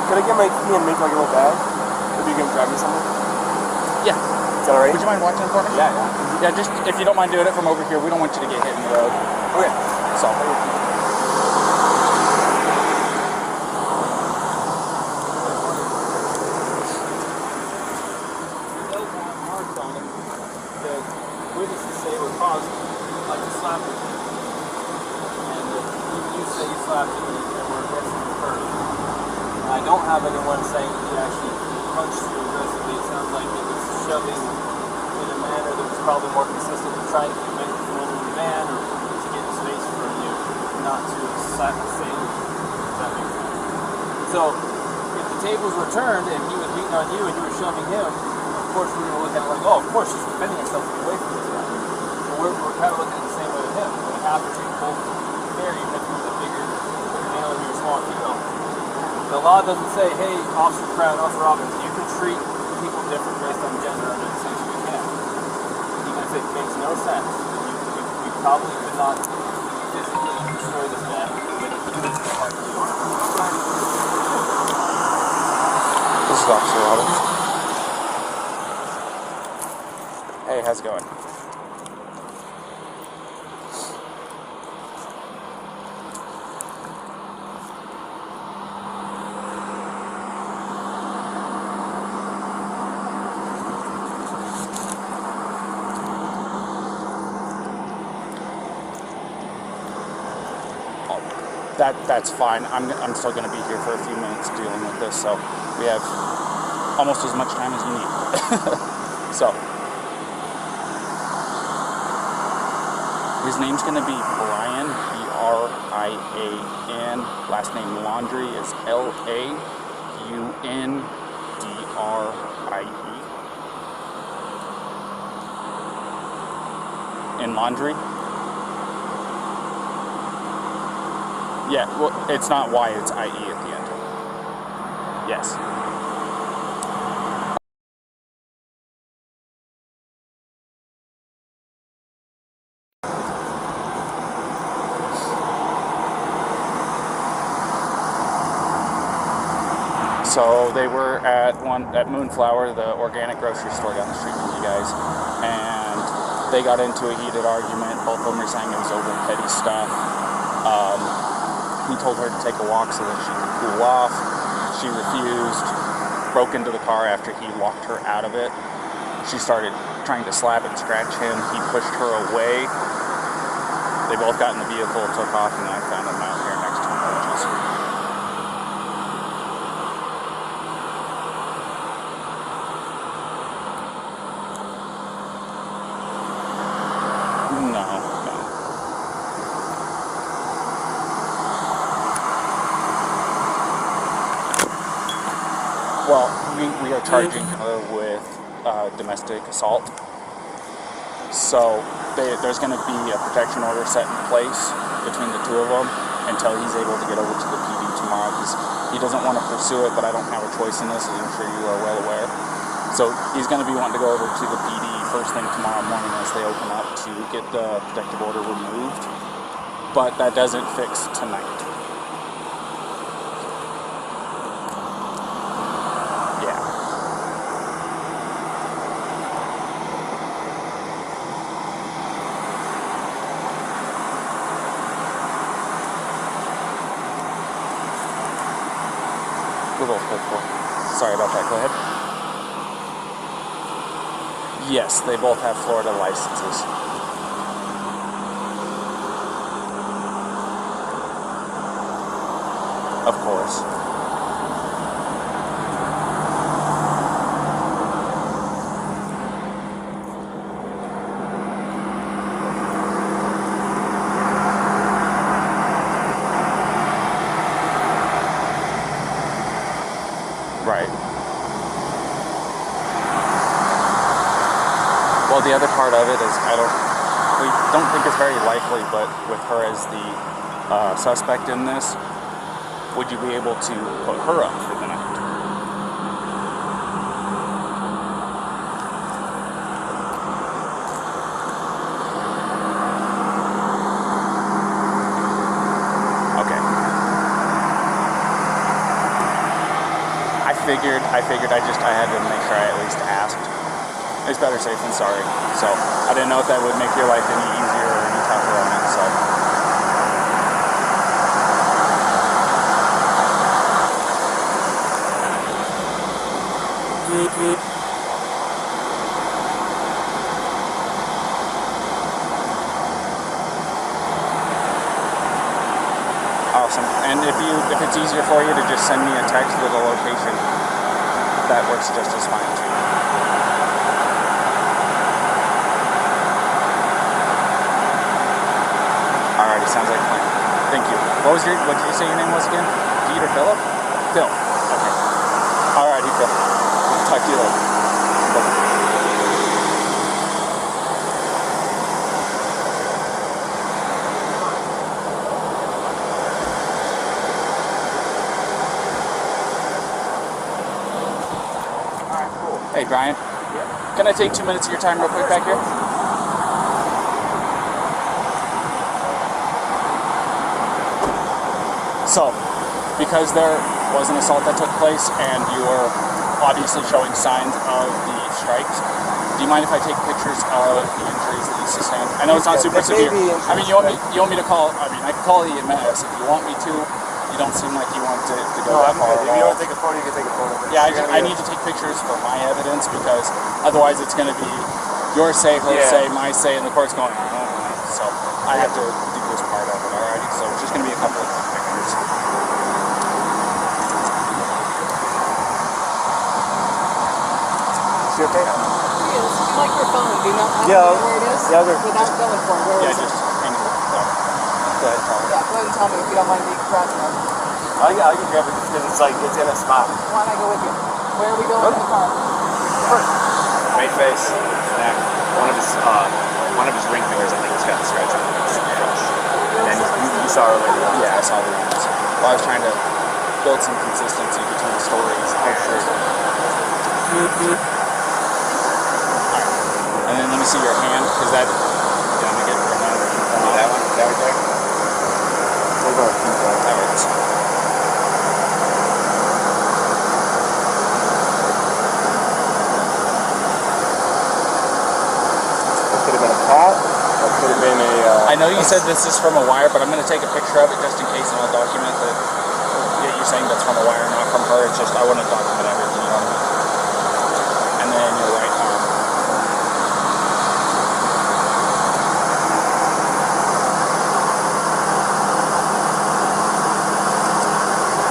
Could I get my key and make like a little bag? If you can drive me somewhere? Yeah. Is that alright? Would you mind watching for me? Yeah. Yeah, just if you don't mind doing it from over here, we don't want you to get hit in the road. Okay. So. have anyone saying he actually punched you aggressively. It sounds like it was shoving in a manner that was probably more consistent with trying to prevent you from entering the van or to get space from you, not to assail you. Does that make sense? So, if the tables were turned and he was beating on you and you were shoving him, of course we're going to look at it like, oh, of course she's defending herself to get away from this guy. So we're kind of looking at it the same way with him. We have to treat both fair, even if he was a bigger male and you were small female. The law doesn't say, hey, Officer Crown, Officer Robbins, you can treat people different based on gender under the sanction we can. Even if it makes no sense, you probably could not physically destroy this man with a heart. This is Officer Robbins. Hey, how's it going? That's fine. I'm still going to be here for a few minutes dealing with this, so we have almost as much time as you need. So, his name's going to be Brian, B-R-I-A-N. Last name Laundrie is L-A-U-N-D-R-I-E. In Laundrie? Yeah, well, it's not Y, it's I-E at the end. Yes. So they were at Moonflower, the organic grocery store down the street from you guys, and they got into a heated argument. Both of them were saying it was over petty stuff. He told her to take a walk so that she could cool off. She refused, broke into the car after he locked her out of it. She started trying to slap and scratch him. He pushed her away. They both got in the vehicle, took off, and I found them out here next to him. No. Well, we are charging her with domestic assault. So there's going to be a protection order set in place between the two of them until he's able to get over to the PD tomorrow, because he doesn't want to pursue it, but I don't have a choice in this, as I'm sure you are well aware. So he's going to be wanting to go over to the PD first thing tomorrow morning as they open up to get the protective order removed. But that doesn't fix tonight. We're both pitbull. Sorry about that. Go ahead. Yes, they both have Florida licenses. Of course. Right. Well, the other part of it is we don't think it's very likely, but with her as the suspect in this, would you be able to put her up for the night? I had to make sure I at least asked. It's better safe than sorry. So I didn't know if that would make your life any easier or any tougher on it. So. Awesome. And And if it's easier for you to just send me a text with a location, that works just as fine too. Alrighty, sounds like a plan. Thank you. What did you say your name was again? Pete or Philip? Phil. Okay. Alrighty, Phil. I'll talk to you later. Bye-bye. Hey, Brian. Yeah. Can I take 2 minutes of your time real quick back here? So, because there was an assault that took place and you were obviously showing signs of the strikes, do you mind if I take pictures of the injuries that you sustained? I know it's not super severe. I mean, you want me to call, I can call EMS if you want me to. You don't seem like you want to go that far. If you want to take a photo, you can take a photo. Yeah, I need to take pictures for my evidence because otherwise it's going to be your say, her say, my say, and the court's going, so I have to do this part of it, alrighty? So it's just going to be a couple of quick pictures. Is she okay? She is. You like your phone. Do you not have where it is? Yeah, without going for it. Where is it? Just hang it. Go ahead, Tyler. Yeah, go ahead and tell me if you don't mind me grabbing it. I can grab it because it's in a spot. Why don't I go with you? Where are we going in the car? Right face, neck. One of his ring fingers, I think, has got the scratch on it. And then you saw her later. Yeah, I saw the ones. Well, I was trying to build some consistency between the stories. Alright. And then let me see your hand, because that... Yeah, let me get your hand. That one? That right there? That works. Could have been a pot. That could have been a. I know you said this is from a wire, but I'm going to take a picture of it just in case, and I'll document that. Yeah, you're saying that's from a wire, not from her. It's just I want to document everything. You know what I mean? And then your right arm.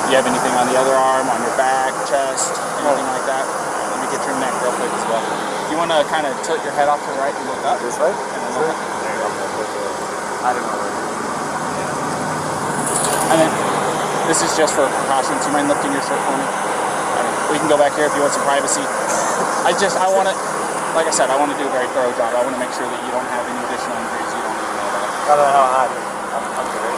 Do you have anything on the other arm, on your back, chest, anything like that? Let me get your neck real quick as well. You want to kind of tilt your head off to the right and look up? This way? And then look up. There you go. I don't know. And then, this is just for precautions. Do you mind lifting your shirt for me? We can go back here if you want some privacy. I want to, like I said, I want to do a very thorough job. I want to make sure that you don't have any additional injuries you don't even know about. I don't know how hot it is. I'm good.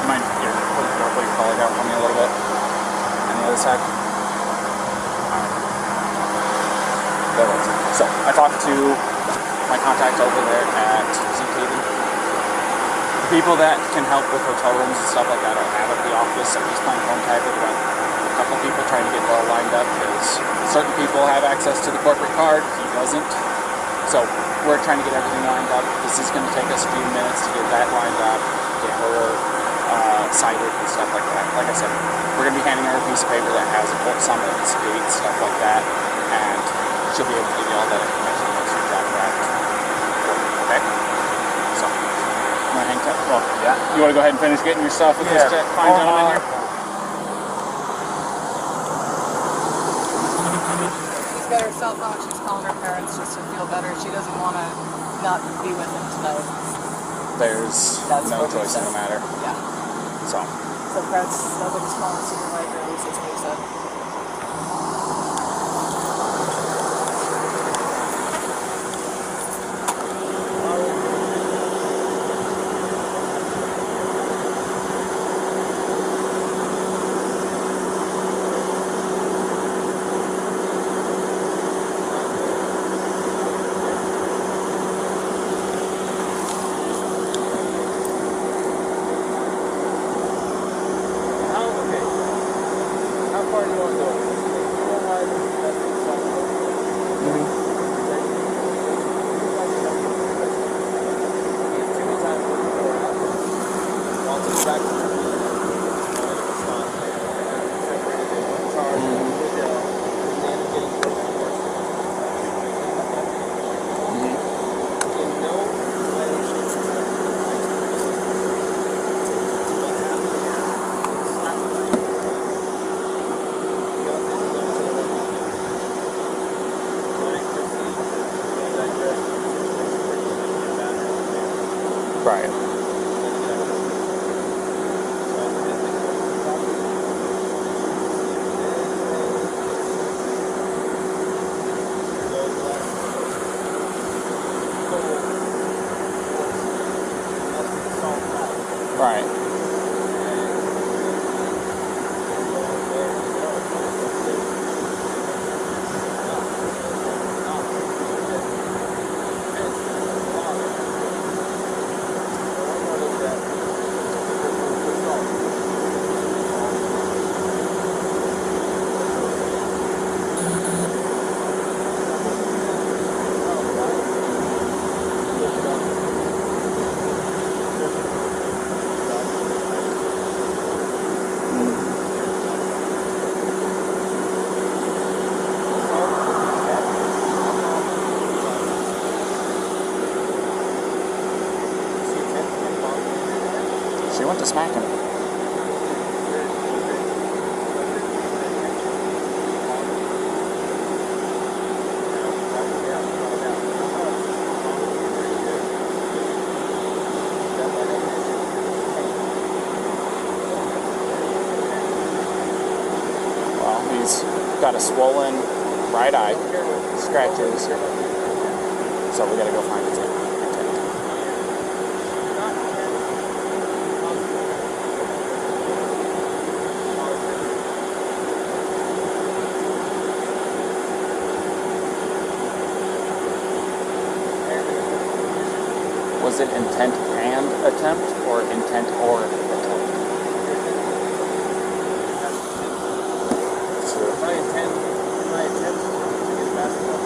You mind here, put your collar down for me a little bit? And the other side? Alright. So, I talked to my contact over there at ZKD. The people that can help with hotel rooms and stuff like that are out of the office. I'm just playing phone tag with about a couple people trying to get it all lined up because certain people have access to the corporate card, he doesn't. So, we're trying to get everything lined up. This is going to take us a few minutes to get that lined up, get her cited and stuff like that. Like I said, we're going to be handing her a piece of paper that has a court summons, date, stuff like that, and she'll be able to give you all that information once you drop that. Okay? So, you want to hang tight? Well, Yeah. you want to go ahead and finish getting your stuff with this fine gentleman here? She's got her cell phone. She's calling her parents just to feel better. She doesn't want to not be with him tonight. There's no choice in the matter. Yeah. So, parents, nobody's calling the supervisor, at least that's what he said. How far do you want Right. Right. She went to smack him. Well, he's got a swollen right eye, scratches, so we gotta go find his intent. Was it intent and attempt, or intent or attempt? My intent to get basketball.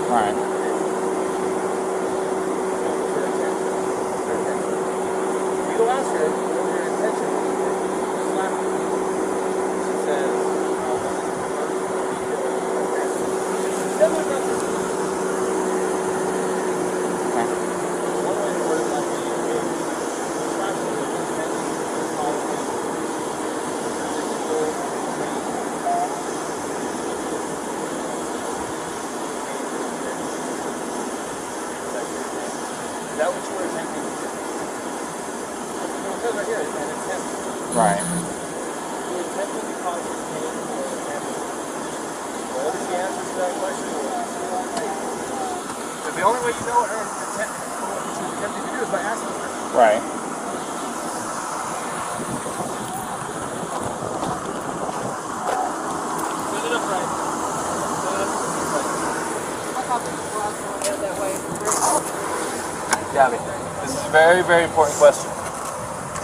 Right. You go ask her what your intention is. Slap her. She says, is that what you were attempting to do? It says right here, an attempt. Right. You were attempting to cause her pain or damage. Whatever the answer to that question was. But the only way you know what her intent, what she was attempting to do is by asking her. Right. Set it up right. Set it up right. I thought the garage door head that way. Gabby, this is a very, very important question.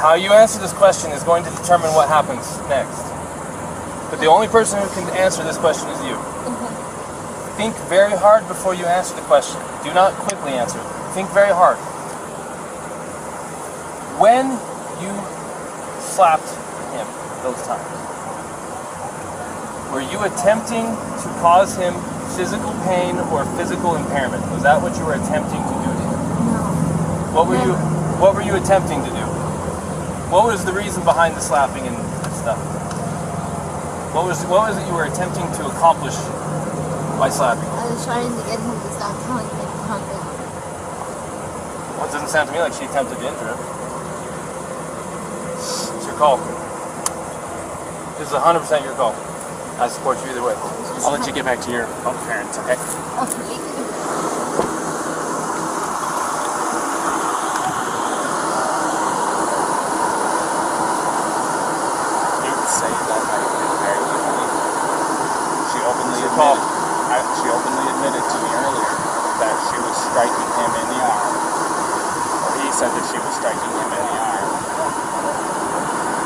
How you answer this question is going to determine what happens next. But the only person who can answer this question is you. Think very hard before you answer the question. Do not quickly answer. Think very hard. When you slapped him those times, were you attempting to cause him physical pain or physical impairment? Was that what you were attempting to do to him? What were you attempting to do? What was the reason behind the slapping and stuff? What was it you were attempting to accomplish by slapping? I was trying to get him to stop telling me something. Well, it doesn't sound to me like she attempted to injure him. It's your call. This is 100% your call. I support you either way. I'll let you get back to your parents, okay? She openly admitted to me earlier that she was striking him in the arm. Or he said that she was striking him in the arm.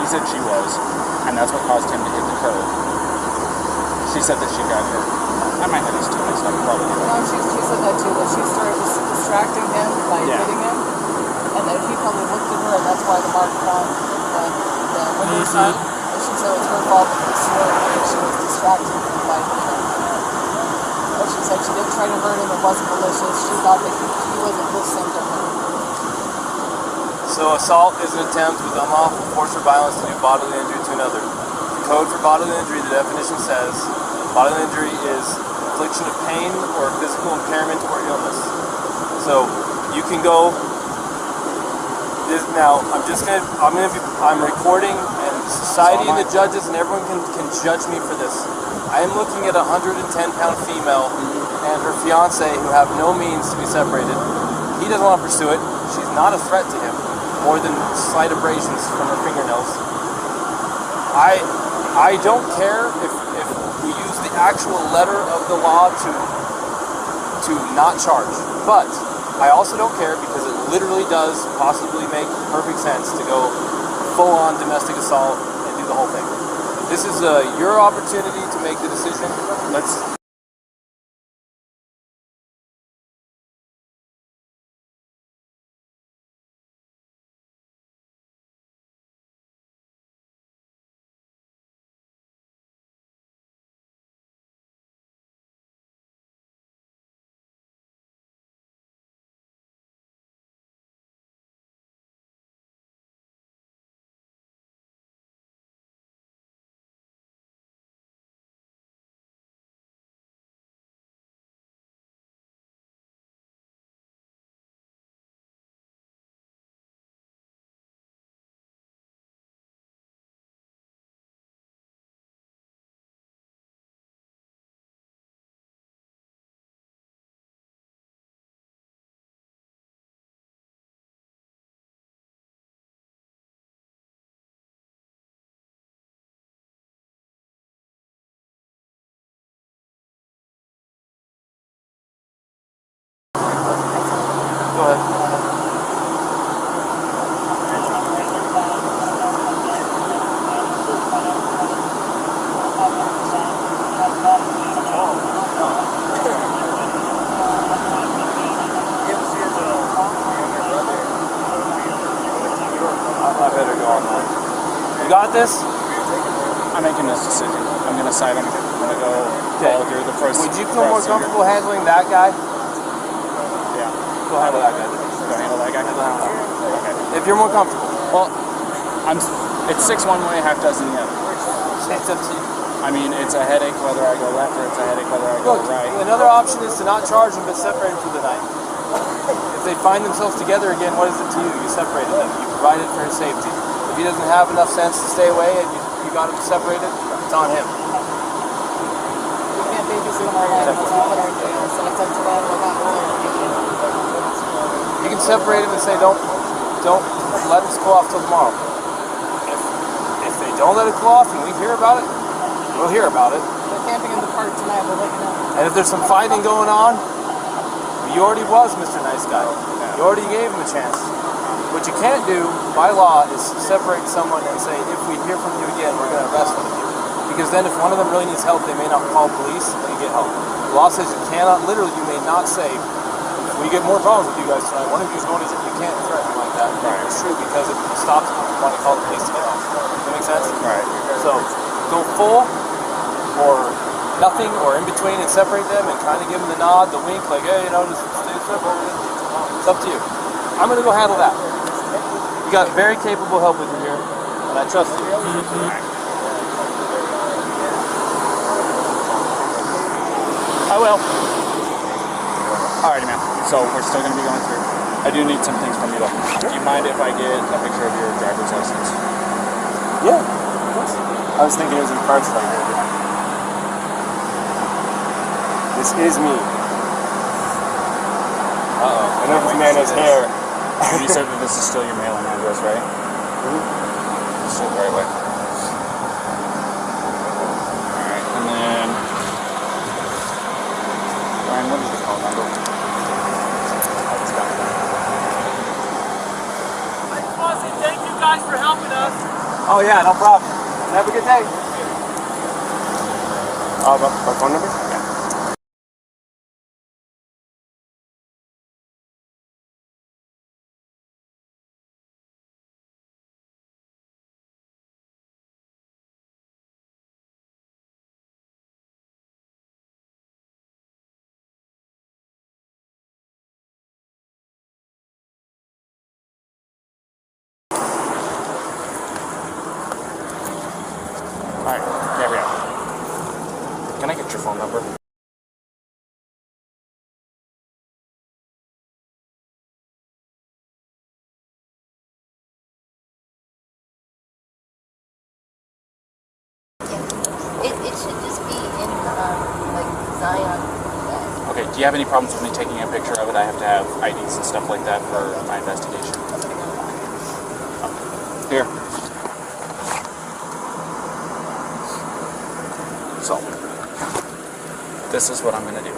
He said she was, and that's what caused him to hit the curb. She said that she got hurt. I might have these two mixed up, probably. No, she said that too, that she started distracting him by hitting him. And then he probably looked at her, and that's why the mark was on the window side. And she said it was her fault because she was distracting him by hitting him. But she said she didn't try to hurt him, it wasn't malicious. She thought that he wasn't listening to her. So assault is an attempt with unlawful force or violence to do bodily injury to another. The code for bodily injury, the definition says, bodily injury is infliction of pain or physical impairment or illness. So you can go. Now I'm recording, and society and the judges and everyone can judge me for this. I am looking at a 110-pound female and her fiance who have no means to be separated. He doesn't want to pursue it. She's not a threat to him, more than slight abrasions from her fingernails. I don't care if we use the actual letter of the law to not charge, but I also don't care because it literally does possibly make perfect sense to go full-on domestic assault and do the whole thing. This is your opportunity to make the decision. Let's. Go ahead. I better go on that. You got this? I'm making this decision. I'm going to side him. I'm going to go follow through the process. Would you feel more comfortable handling that guy? Yeah. Go handle that guy. Go handle that guy? Okay. If you're more comfortable. Well, it's 6 one way, half dozen the other. It's up to you. I mean, it's a headache whether I go left or it's a headache whether I go Look, right. another option is to not charge them but separate them for the night. If they find themselves together again, what is it to you? You separated them. You provided for his safety. If he doesn't have enough sense to stay away and you got him separated, it's on him. We can't babysit them all night. That's not what our deal is. And it's up to them. We're not You can separate him and say, don't let us cool off till tomorrow. If they don't let it cool off and we hear about it, we'll hear about it. They're camping in the park tonight. We'll let you know. And if there's some fighting going on, you already was Mr. Nice Guy. You already gave him a chance. What you can't do by law is separate someone and say, if we hear from you again, we're going to arrest one of you. Because then if one of them really needs help, they may not call police and get help. The law says you cannot, literally, you may not say, if we get more problems with you guys tonight, one of you is going to jail. You can't threaten like that. Right. It's true because it stops them from wanting to call the police to get help. Does that make sense? Right. So go full or nothing or in between and separate them and kind of give them the nod, the wink, like, hey, just stay separated. It's up to you. I'm going to go handle that. You got very capable help with you here, and I trust you. I will. Alrighty, man. So we're still going to be going through. I do need some things from you, though. Do you mind if I get a picture of your driver's license? Yeah, of course. I was thinking it was in parts like that. This is me. Uh-oh. I know this man has hair. You said that this is still your mailing address, right? Mm-hmm. Still the right way. Alright, and then... Ryan, what is your phone number? Thank you guys for helping us. Oh yeah, no problem. Have a good day. My phone number? Yeah. Alright, Gabrielle. Can I get your phone number? an eye on that. Okay, do you have any problems with me taking a picture of it? I have to have IDs and stuff like that for my investigation. Here. So, this is what I'm going to do.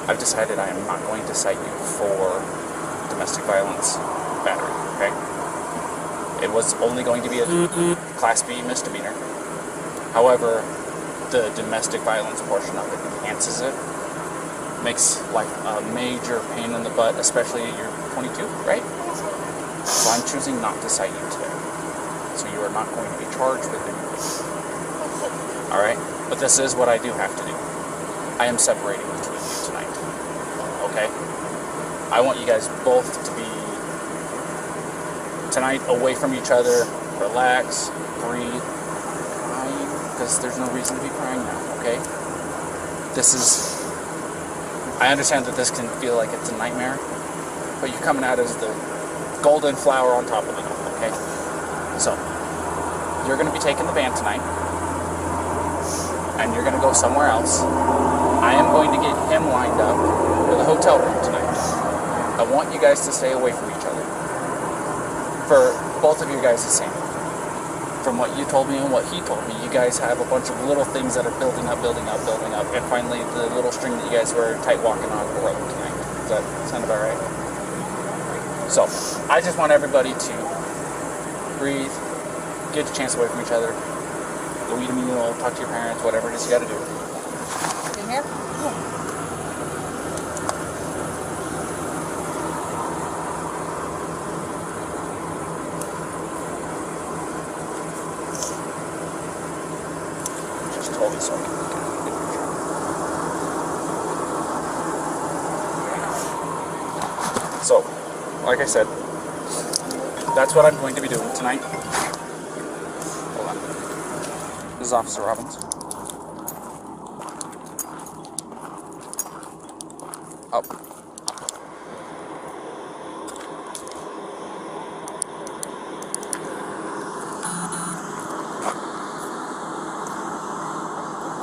I've decided I am not going to cite you for domestic violence battery, okay? It was only going to be a Class B misdemeanor. However, the domestic violence portion of it enhances it. Makes life a major pain in the butt, especially you're 22, right? So I'm choosing not to cite you today. So you are not going to be charged with anything. Alright? But this is what I do have to do. I am separating the two of you tonight. Okay? I want you guys both to be tonight away from each other, relax, breathe, crying, because there's no reason to be crying now, okay? This is, I understand that this can feel like it's a nightmare, but you're coming out as the golden flower on top of it, okay? So, you're going to be taking the van tonight, and you're going to go somewhere else. I am going to get him lined up with a hotel room tonight. I want you guys to stay away from each other. For both of you guys, the same. From what you told me and what he told me, you guys have a bunch of little things that are building up, and finally the little string that you guys were tight walking on broke tonight. Does that sound about right? So, I just want everybody to breathe, get a chance away from each other, go eat a meal, talk to your parents, whatever it is you gotta do. In here? Just totally so. So, like I said, that's what I'm going to be doing tonight. Hold on. This is Officer Robbins. Up.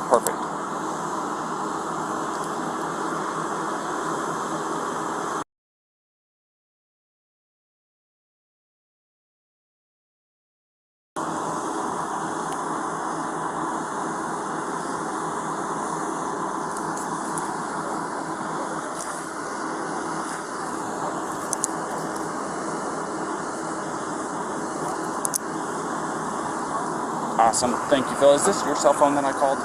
Perfect. Awesome. Thank you, Phil. Is this your cell phone that I called?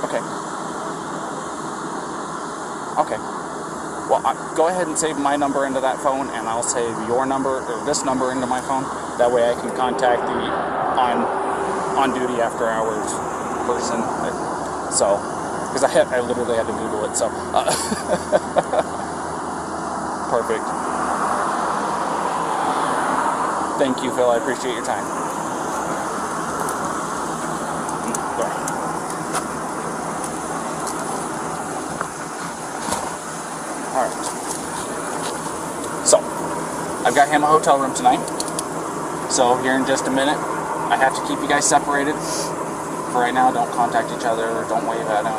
Okay. Okay. Well, go ahead and save my number into that phone, and I'll save your number, or this number, into my phone. That way I can contact the on-duty after-hours person. So, because I literally had to Google it, so. Perfect. Thank you, Phil. I appreciate your time. Go ahead. Alright. So, I've got him a hotel room tonight. So, here in just a minute, I have to keep you guys separated. For right now, don't contact each other, or don't wave at him,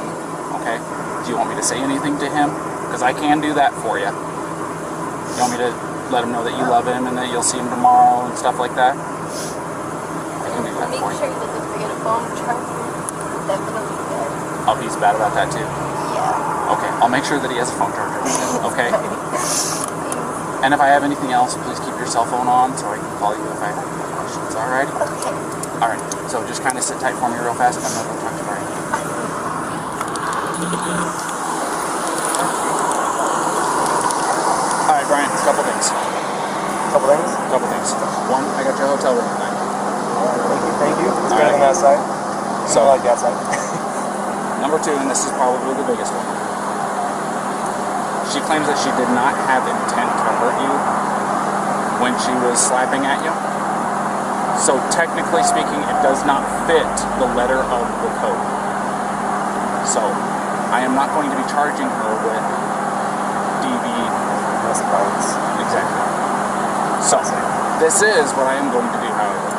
okay? Do you want me to say anything to him? Because I can do that for you. You want me to let him know that you love him and that you'll see him tomorrow and stuff like that? I can do that for you. Make sure he doesn't forget a phone charger. Definitely good. Oh, he's bad about that too? Yeah. Okay, I'll make sure that he has a phone charger, okay? And if I have anything else, please keep your cell phone on so I can call you if I have any questions, alright? Okay. Alright, so just kind of sit tight for me real fast, and I'm not going to talk to you right now. Alright, Brian, a couple things. Couple things. One, I got your hotel room tonight. Thank you. It's better Alright. than outside. So, I like the outside. number two, and this is probably the biggest one. She claims that she did not have intent to hurt you when she was slapping at you. So technically speaking, it does not fit the letter of the code. So I am not going to be charging her with DV domestic violence. Exactly. So, this is what I am going to do, however.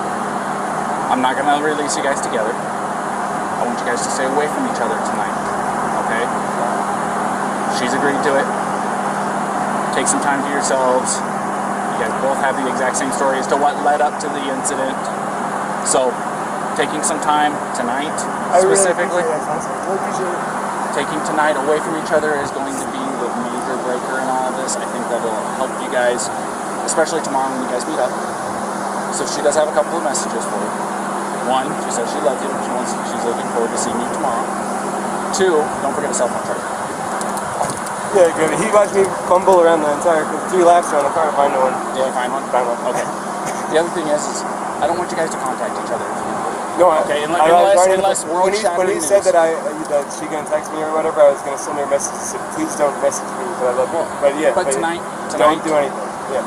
I'm not going to release you guys together. I want you guys to stay away from each other tonight. Okay? She's agreed to it. Take some time to yourselves. You guys both have the exact same story as to what led up to the incident. So, taking some time tonight, specifically, taking tonight away from each other is going to be the major breaker in all of this. I think that'll help you guys, especially tomorrow when you guys meet up. So she does have a couple of messages for you. One, she says she loves you. She's looking forward to seeing you tomorrow. Two, don't forget a cell phone charger. Yeah, good. He watched me fumble around the entire 3 laps around the car to find one. Did you find one? Find one. Okay. The other thing is I don't want you guys to contact each other. No, okay, unless world shattering when he said that she gonna text me or whatever, I was gonna send her a message that said, please don't message me because I love you. But yeah, but tonight, don't do anything. Yeah.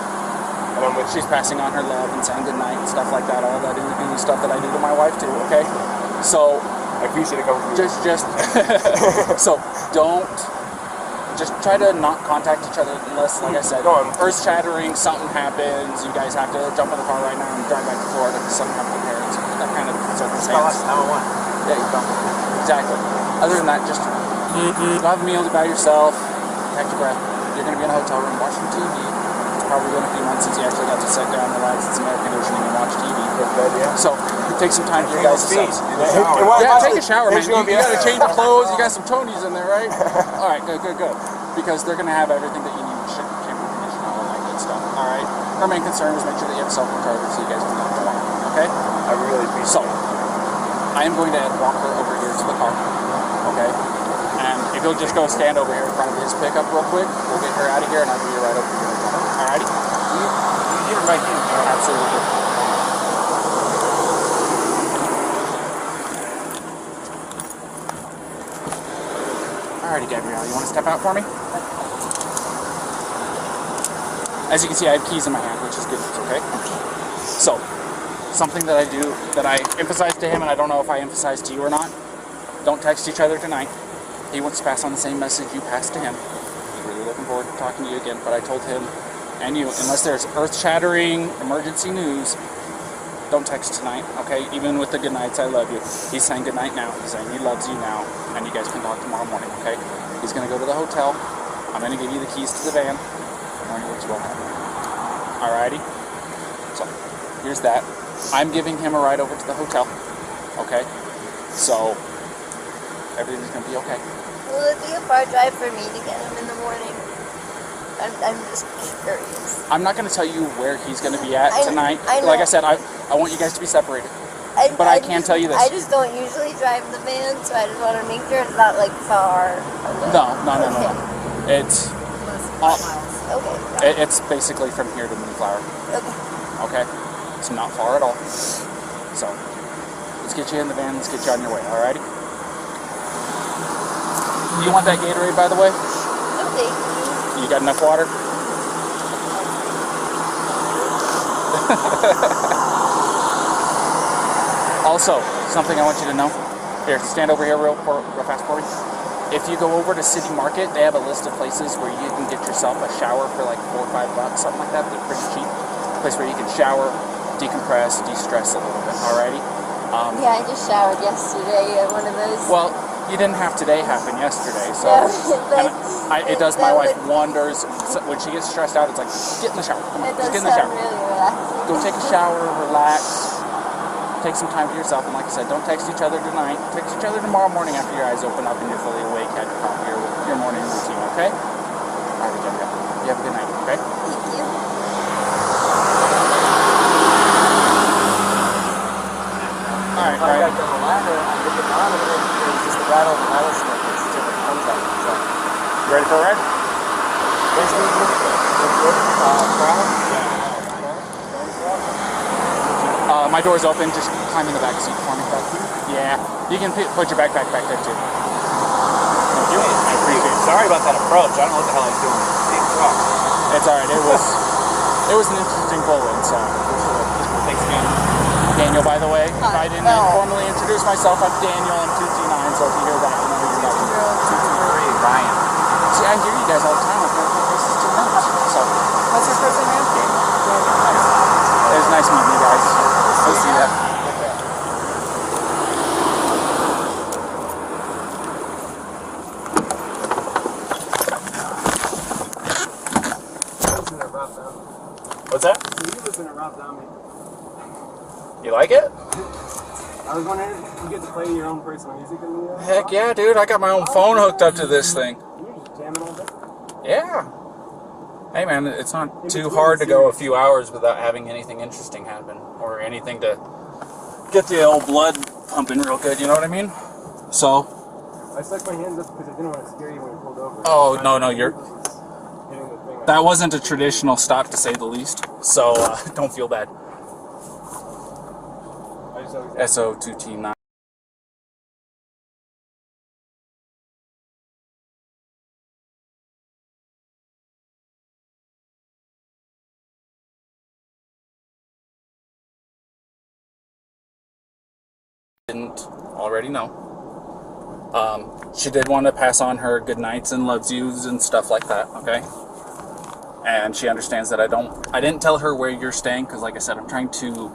And I'm with she's passing on her love and saying goodnight and stuff like that. All that new stuff that I do to my wife too. Okay, so I appreciate it coming from you. Just so don't. Just try to not contact each other unless, like I said, earth shattering, something happens, you guys have to jump in the car right now and drive back to Florida because something happened to parents, that kind of circumstance. Yeah, you go. Exactly. Other than that, just have a meal by yourself, catch your breath. You're going to be in a hotel room watching TV. It's probably been a few months since you actually got to sit down, relax, and some air conditioning and watch TV. So take some time for your guys' selves. Yeah, take a shower, man. You got to change your clothes. You got some Tonys in there, right? All right, good. Because they're going to have everything that you need, shampoo, conditioner, all that good stuff. All right. Our main concern is make sure that you have a cell phone charger so you guys can get tomorrow. Okay? I really appreciate it. So I am going to walk her over here to the car. Okay? And if you'll just go stand over here in front of his pickup real quick, we'll get her out of here and I'll be right over here. Alrighty? You give her right here. Absolutely. Alrighty, Gabrielle, you want to step out for me? As you can see, I have keys in my hand, which is good news, okay? So, something that I do, that I emphasize to him, and I don't know if I emphasize to you or not, don't text each other tonight. He wants to pass on the same message you passed to him. He's really looking forward to talking to you again, but I told him and you, unless there's earth-shattering emergency news, don't text tonight, okay? Even with the good nights, I love you. He's saying good night now. He's saying he loves you now, and you guys can talk tomorrow morning, okay? He's going to go to the hotel. I'm going to give you the keys to the van. Which will happen. Alrighty? So, here's that. I'm giving him a ride over to the hotel, okay? So, everything's going to be okay. Will it be a far drive for me to get him in the morning? I'm just curious. I'm not going to tell you where he's going to be at tonight. I know. Like I said, I want you guys to be separated. But I can tell you this. I just don't usually drive the van, so I just want to make sure it's not like far away. No. It's Okay. it's basically from here to Moonflower. Okay. Okay? It's not far at all. So, let's get you in the van. Let's get you on your way. Alrighty? You want that Gatorade, by the way? Okay. You got enough water? Also, something I want you to know. Here, stand over here real fast for me. If you go over to City Market, they have a list of places where you can get yourself a shower for like $4 or $5, something like that. They're pretty cheap. A place where you can shower, decompress, de-stress a little bit. Alrighty? Yeah, I just showered yesterday at one of those. Well, you didn't have today happen yesterday, so it does my wife wonders. When she gets stressed out, it's like, get in the shower. Come on, just get in the shower. Really relaxing. Go take a shower, relax, take some time for yourself, and like I said, don't text each other tonight. Text each other tomorrow morning after your eyes open up and you're fully awake, had your coffee, your morning routine, okay? All right, Gabrielle. You have a good night, okay? Thank you. All right, I got the ladder, I get the bottom, and it was just the rattle and the rattlesnake. It's just different contact. So, You ready for a ride? My door's open. Just climb in the back seat for me. Yeah, you can put your backpack back there too. Thank you. I appreciate it. Sorry about that approach. I don't know what the hell I was doing. Big truck. It's all right. It was an interesting pull-in, so. Thanks again. Daniel, by the way, if I didn't formally introduce myself, I'm Daniel. I'm 229, so if you hear that, you know who you're talking to. 223, Ryan. See, I hear you guys all the time. I've never put faces to names. So, What's that? Music has been a rough zombie. You like it? I was wondering if you get to play your own personal music in the Heck yeah, dude. I got my own phone hooked up to this thing. You're just jamming all day. Yeah. Hey, man, it's not too hard to go a few hours without having anything interesting happen or anything to get the old blood pumping real good, you know what I mean? So. I stuck my hands up because I didn't want to scare you when you pulled over. Oh, no, you're... That wasn't a traditional stop, to say the least. So, don't feel bad. SO2T9. Didn't already know. She did want to pass on her good nights and loves yous and stuff like that, okay? And she understands that I didn't tell her where you're staying because, like I said, I'm trying to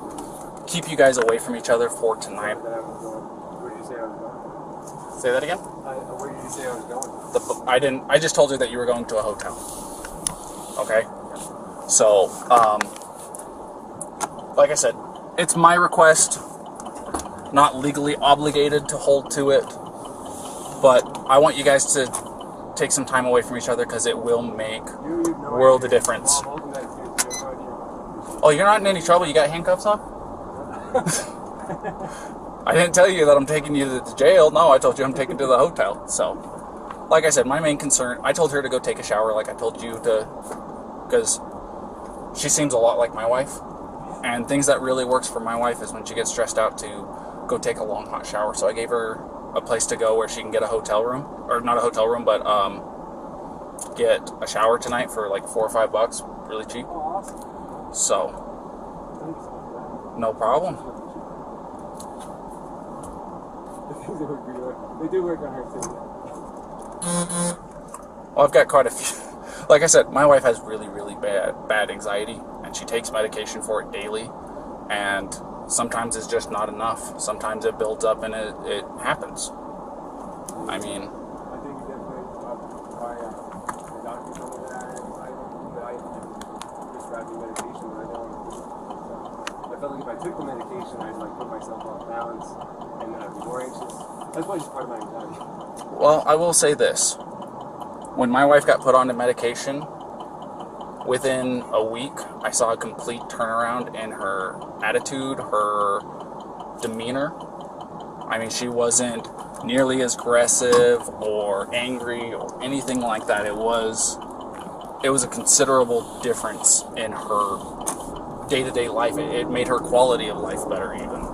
keep you guys away from each other for tonight. Where did you say I was going? Say that again? Where did you say I was going? I just told her that you were going to a hotel. Okay? So, like I said, it's my request, not legally obligated to hold to it, but I want you guys to take some time away from each other because it will make world of difference. Oh, you're not in any trouble? You got handcuffs on? I didn't tell you that I'm taking you to the jail. No, I told you I'm taking you to the hotel. So, like I said, my main concern, I told her to go take a shower like I told you to, because she seems a lot like my wife. And things that really works for my wife is when she gets stressed out to go take a long hot shower. So I gave her a place to go where she can get a hotel room, or not a hotel room, but get a shower tonight for like $4 or $5, really cheap. So, no problem. They do work on her too. Well, I've got quite a few. Like I said, my wife has really, really bad anxiety, and she takes medication for it daily, and sometimes it's just not enough. Sometimes it builds up and it happens. I mean, I think definitely my doctor told me that I prescribed me medication, but I don't want to. I felt like if I took the medication, I'd like put myself off balance, and then I'd be more anxious. That's why it's part of my anxiety. Well, I will say this. When my wife got put on the medication, within a week, I saw a complete turnaround in her attitude, her demeanor. I mean, she wasn't nearly as aggressive or angry or anything like that. It was a considerable difference in her day-to-day life. It made her quality of life better even.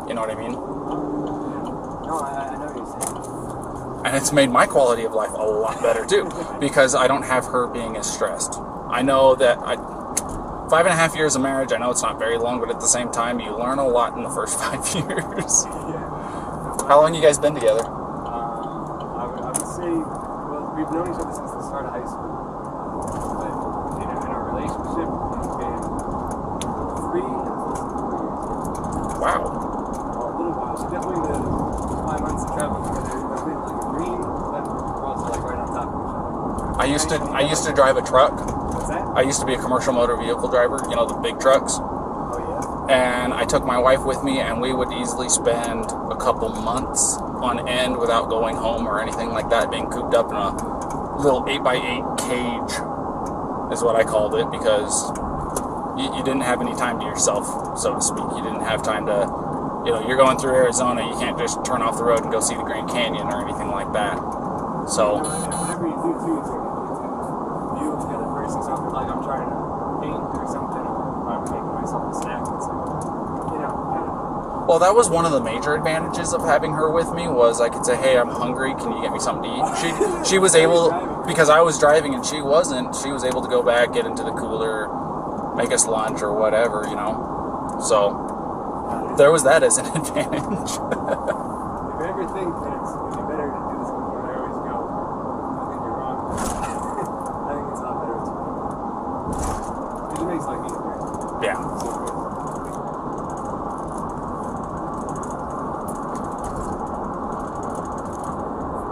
You know what I mean? No, I know what you're saying. And it's made my quality of life a lot better too, because I don't have her being as stressed. I know that 5.5 years of marriage, I know it's not very long, but at the same time, you learn a lot in the first 5 years. How long you guys been together? I would say, well, we've known each other since the start of high school. But in our relationship, it's been 3 years. Wow. A little while. So definitely the 5 months of traveling together. We've been like green, but we're also like right on top of each other. I used to drive a truck. What's that? I used to be a commercial motor vehicle driver, you know, the big trucks. Oh, yeah? And I took my wife with me, and we would easily spend a couple months on end without going home or anything like that, being cooped up in a little 8x8 cage is what I called it, because you didn't have any time to yourself, so to speak. You didn't have time to, you know, you're going through Arizona, you can't just turn off the road and go see the Grand Canyon or anything like that. So, whatever you do too, it's like you to the other person, something like I'm trying to paint or something, or I'm making myself a snack. It's like, you know, I don't know. well, that was one of the major advantages of having her with me, was I could say, hey, I'm hungry, can you get me something to eat? She was able, because I was driving and she wasn't, she was able to go back, get into the cooler, make us lunch or whatever, you know. So, there was that as an advantage. If you ever think that it'd be better to do this before I always go, I think you're wrong. I think it's a lot better to it makes life easier. Yeah. So good.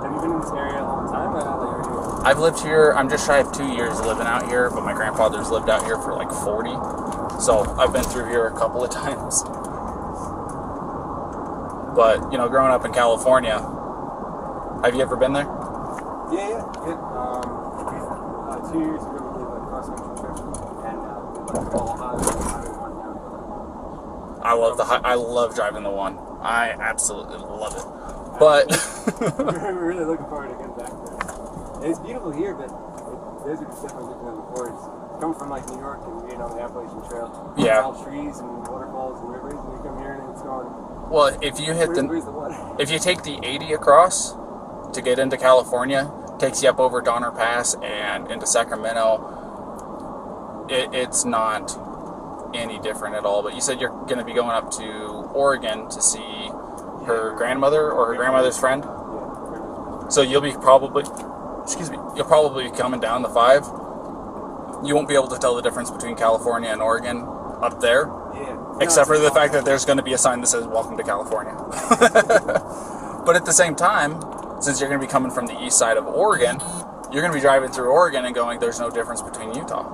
Have you been in this area a long time? I've lived here, I'm just shy of 2 years living out here, but my grandfather's lived out here for like 40. So I've been through here a couple of times. But, you know, growing up in California, have you ever been there? Yeah. 2 years ago, we did a cross-country trip, and we went all Highway 1 down. I love driving the one. I absolutely love it. But We're really looking forward to getting back there. And it's beautiful here, but the desert is definitely different than before. It's coming from like New York and being on the Appalachian Trail. Yeah. It's all trees and waterfalls and rivers, and we come here and it's going. well, if you hit Where's the water? if you take the 80 across to get into California, takes you up over Donner Pass and into Sacramento. It's not any different at all. But you said you're going to be going up to Oregon to see her grandmother or her grandmother's friend. So you'll probably be coming down the 5. You won't be able to tell the difference between California and Oregon up there. Yeah. Except for the fact that there's going to be a sign that says "Welcome to California." But at the same time, since you're going to be coming from the east side of Oregon, you're going to be driving through Oregon and going, "There's no difference between Utah."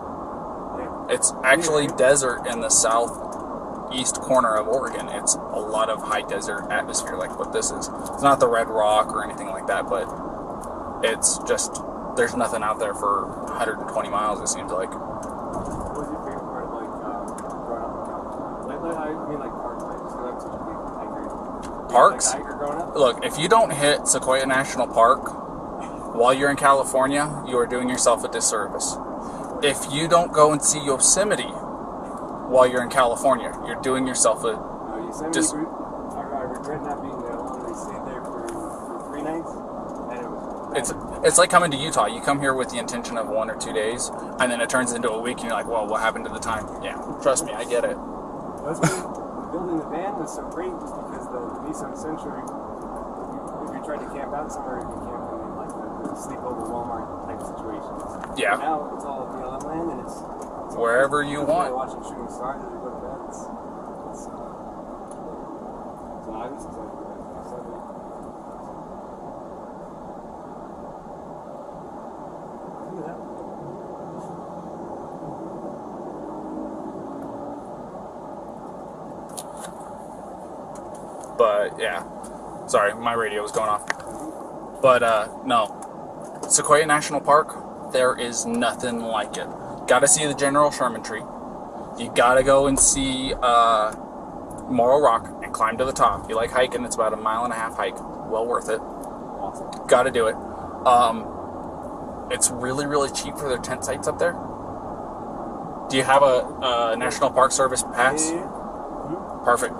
It's actually desert in the southeast corner of Oregon. It's a lot of high desert atmosphere like what this is. It's not the Red Rock or anything like that, but it's just, there's nothing out there for 120 miles, it seems like. What was your favorite part of like growing up in California? I mean like parks, like just because I'm such a big hiker. Parks? Like a hiker growing up? Look, if you don't hit Sequoia National Park while you're in California, you are doing yourself a disservice. If you don't go and see Yosemite while you're in California, you're doing yourself a Yosemite, I regret not being there alone. We stayed there for 3 nights, and it was It's like coming to Utah. You come here with the intention of 1 or 2 days, and then it turns into a week, and you're like, well, what happened to the time? Yeah, trust me, I get it. That's why building the van was so great, was because the Nissan Sentra, if you're trying to camp out somewhere, you can camp in like the sleepover Walmart type situations. Yeah. But now it's all BLM land, and it's Wherever you want. Watching shooting stars as we go to bed. So I was excited for that. Look at that. But yeah, sorry, my radio was going off. But no, Sequoia National Park, there is nothing like it. Gotta see the General Sherman tree. You gotta go and see Morro Rock and climb to the top. You like hiking? It's about a 1.5 mile hike. Well worth it. Awesome. Gotta do it. It's really, really cheap for their tent sites up there. Do you have a National Park Service pass? Yeah. Perfect.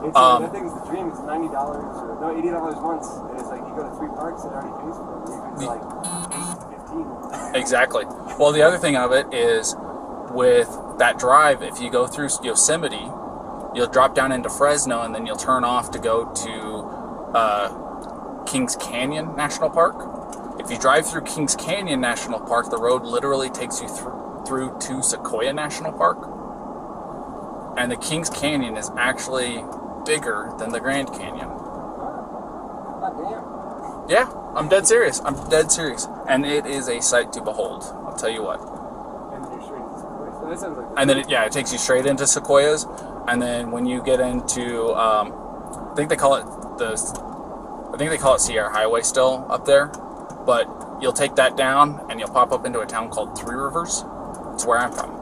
It's, that thing's the dream. It's $90 or no, $80 once, and it's like you go to 3 parks, it already pays for it. Even for like 8 to 15. Exactly. Well, the other thing of it is with that drive, if you go through Yosemite, you'll drop down into Fresno, and then you'll turn off to go to Kings Canyon National Park. If you drive through Kings Canyon National Park, the road literally takes you through to Sequoia National Park. And the Kings Canyon is actually bigger than the Grand Canyon. Yeah, I'm dead serious. And it is a sight to behold. I'll tell you what. And then it takes you straight into Sequoias. And then when you get into, I think they call it Sierra Highway still up there. But you'll take that down and you'll pop up into a town called Three Rivers. It's where I'm from.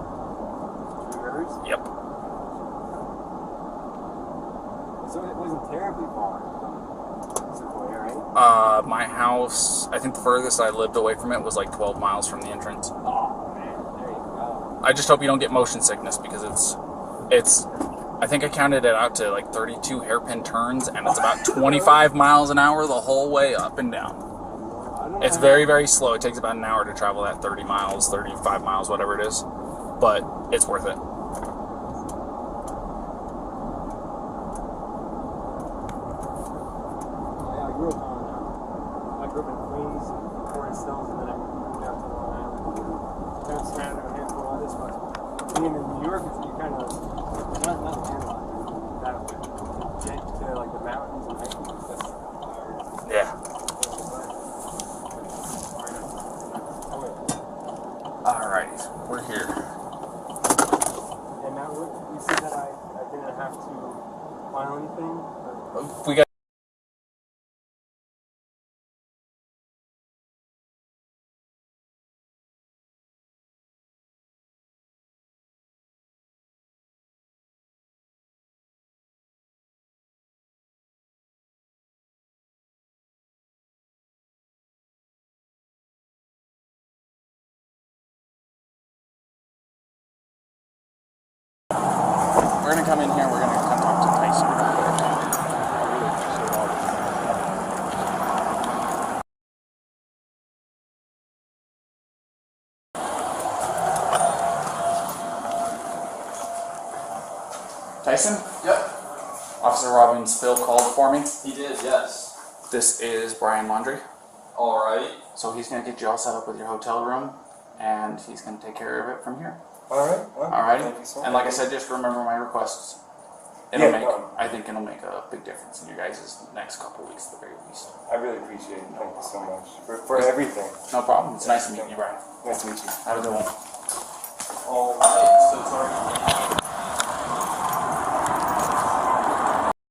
Three Rivers? Yep. So it wasn't terribly far from Sequoia, right? My house, I think the furthest I lived away from it was like 12 miles from the entrance. Oh, man. There you go. I just hope you don't get motion sickness because it's I think I counted it out to like 32 hairpin turns, and it's about 25 miles an hour the whole way up and down. It's very, very slow. It takes about an hour to travel that 30 miles, 35 miles, whatever it is. But it's worth it. I grew up in Queens and Forest Hills, and then I moved out to Long Island. Kind of surrounded a handful of all this, but being in New York, you kind of not landlocked, that get to like the mountains and hiking. Yeah. Alright, we're here. And Mount have to file anything? Or? We got. We're gonna come in here. We're gonna come talk to Tyson. Tyson? Yep, Officer Robin Spill called for me. he did, yes. This is Brian Laundrie. Alright. So he's gonna get you all set up with your hotel room, and he's gonna take care of it from here. Alright. Well, Alrighty. thank you so much. And like I said, just remember my requests. I think it'll make a big difference in you guys' next couple weeks at the very least. I really appreciate it. Thank you so much for everything. No problem. It's nice to meet you, Brian. Nice to meet you. Have a good one. Alright, so it's already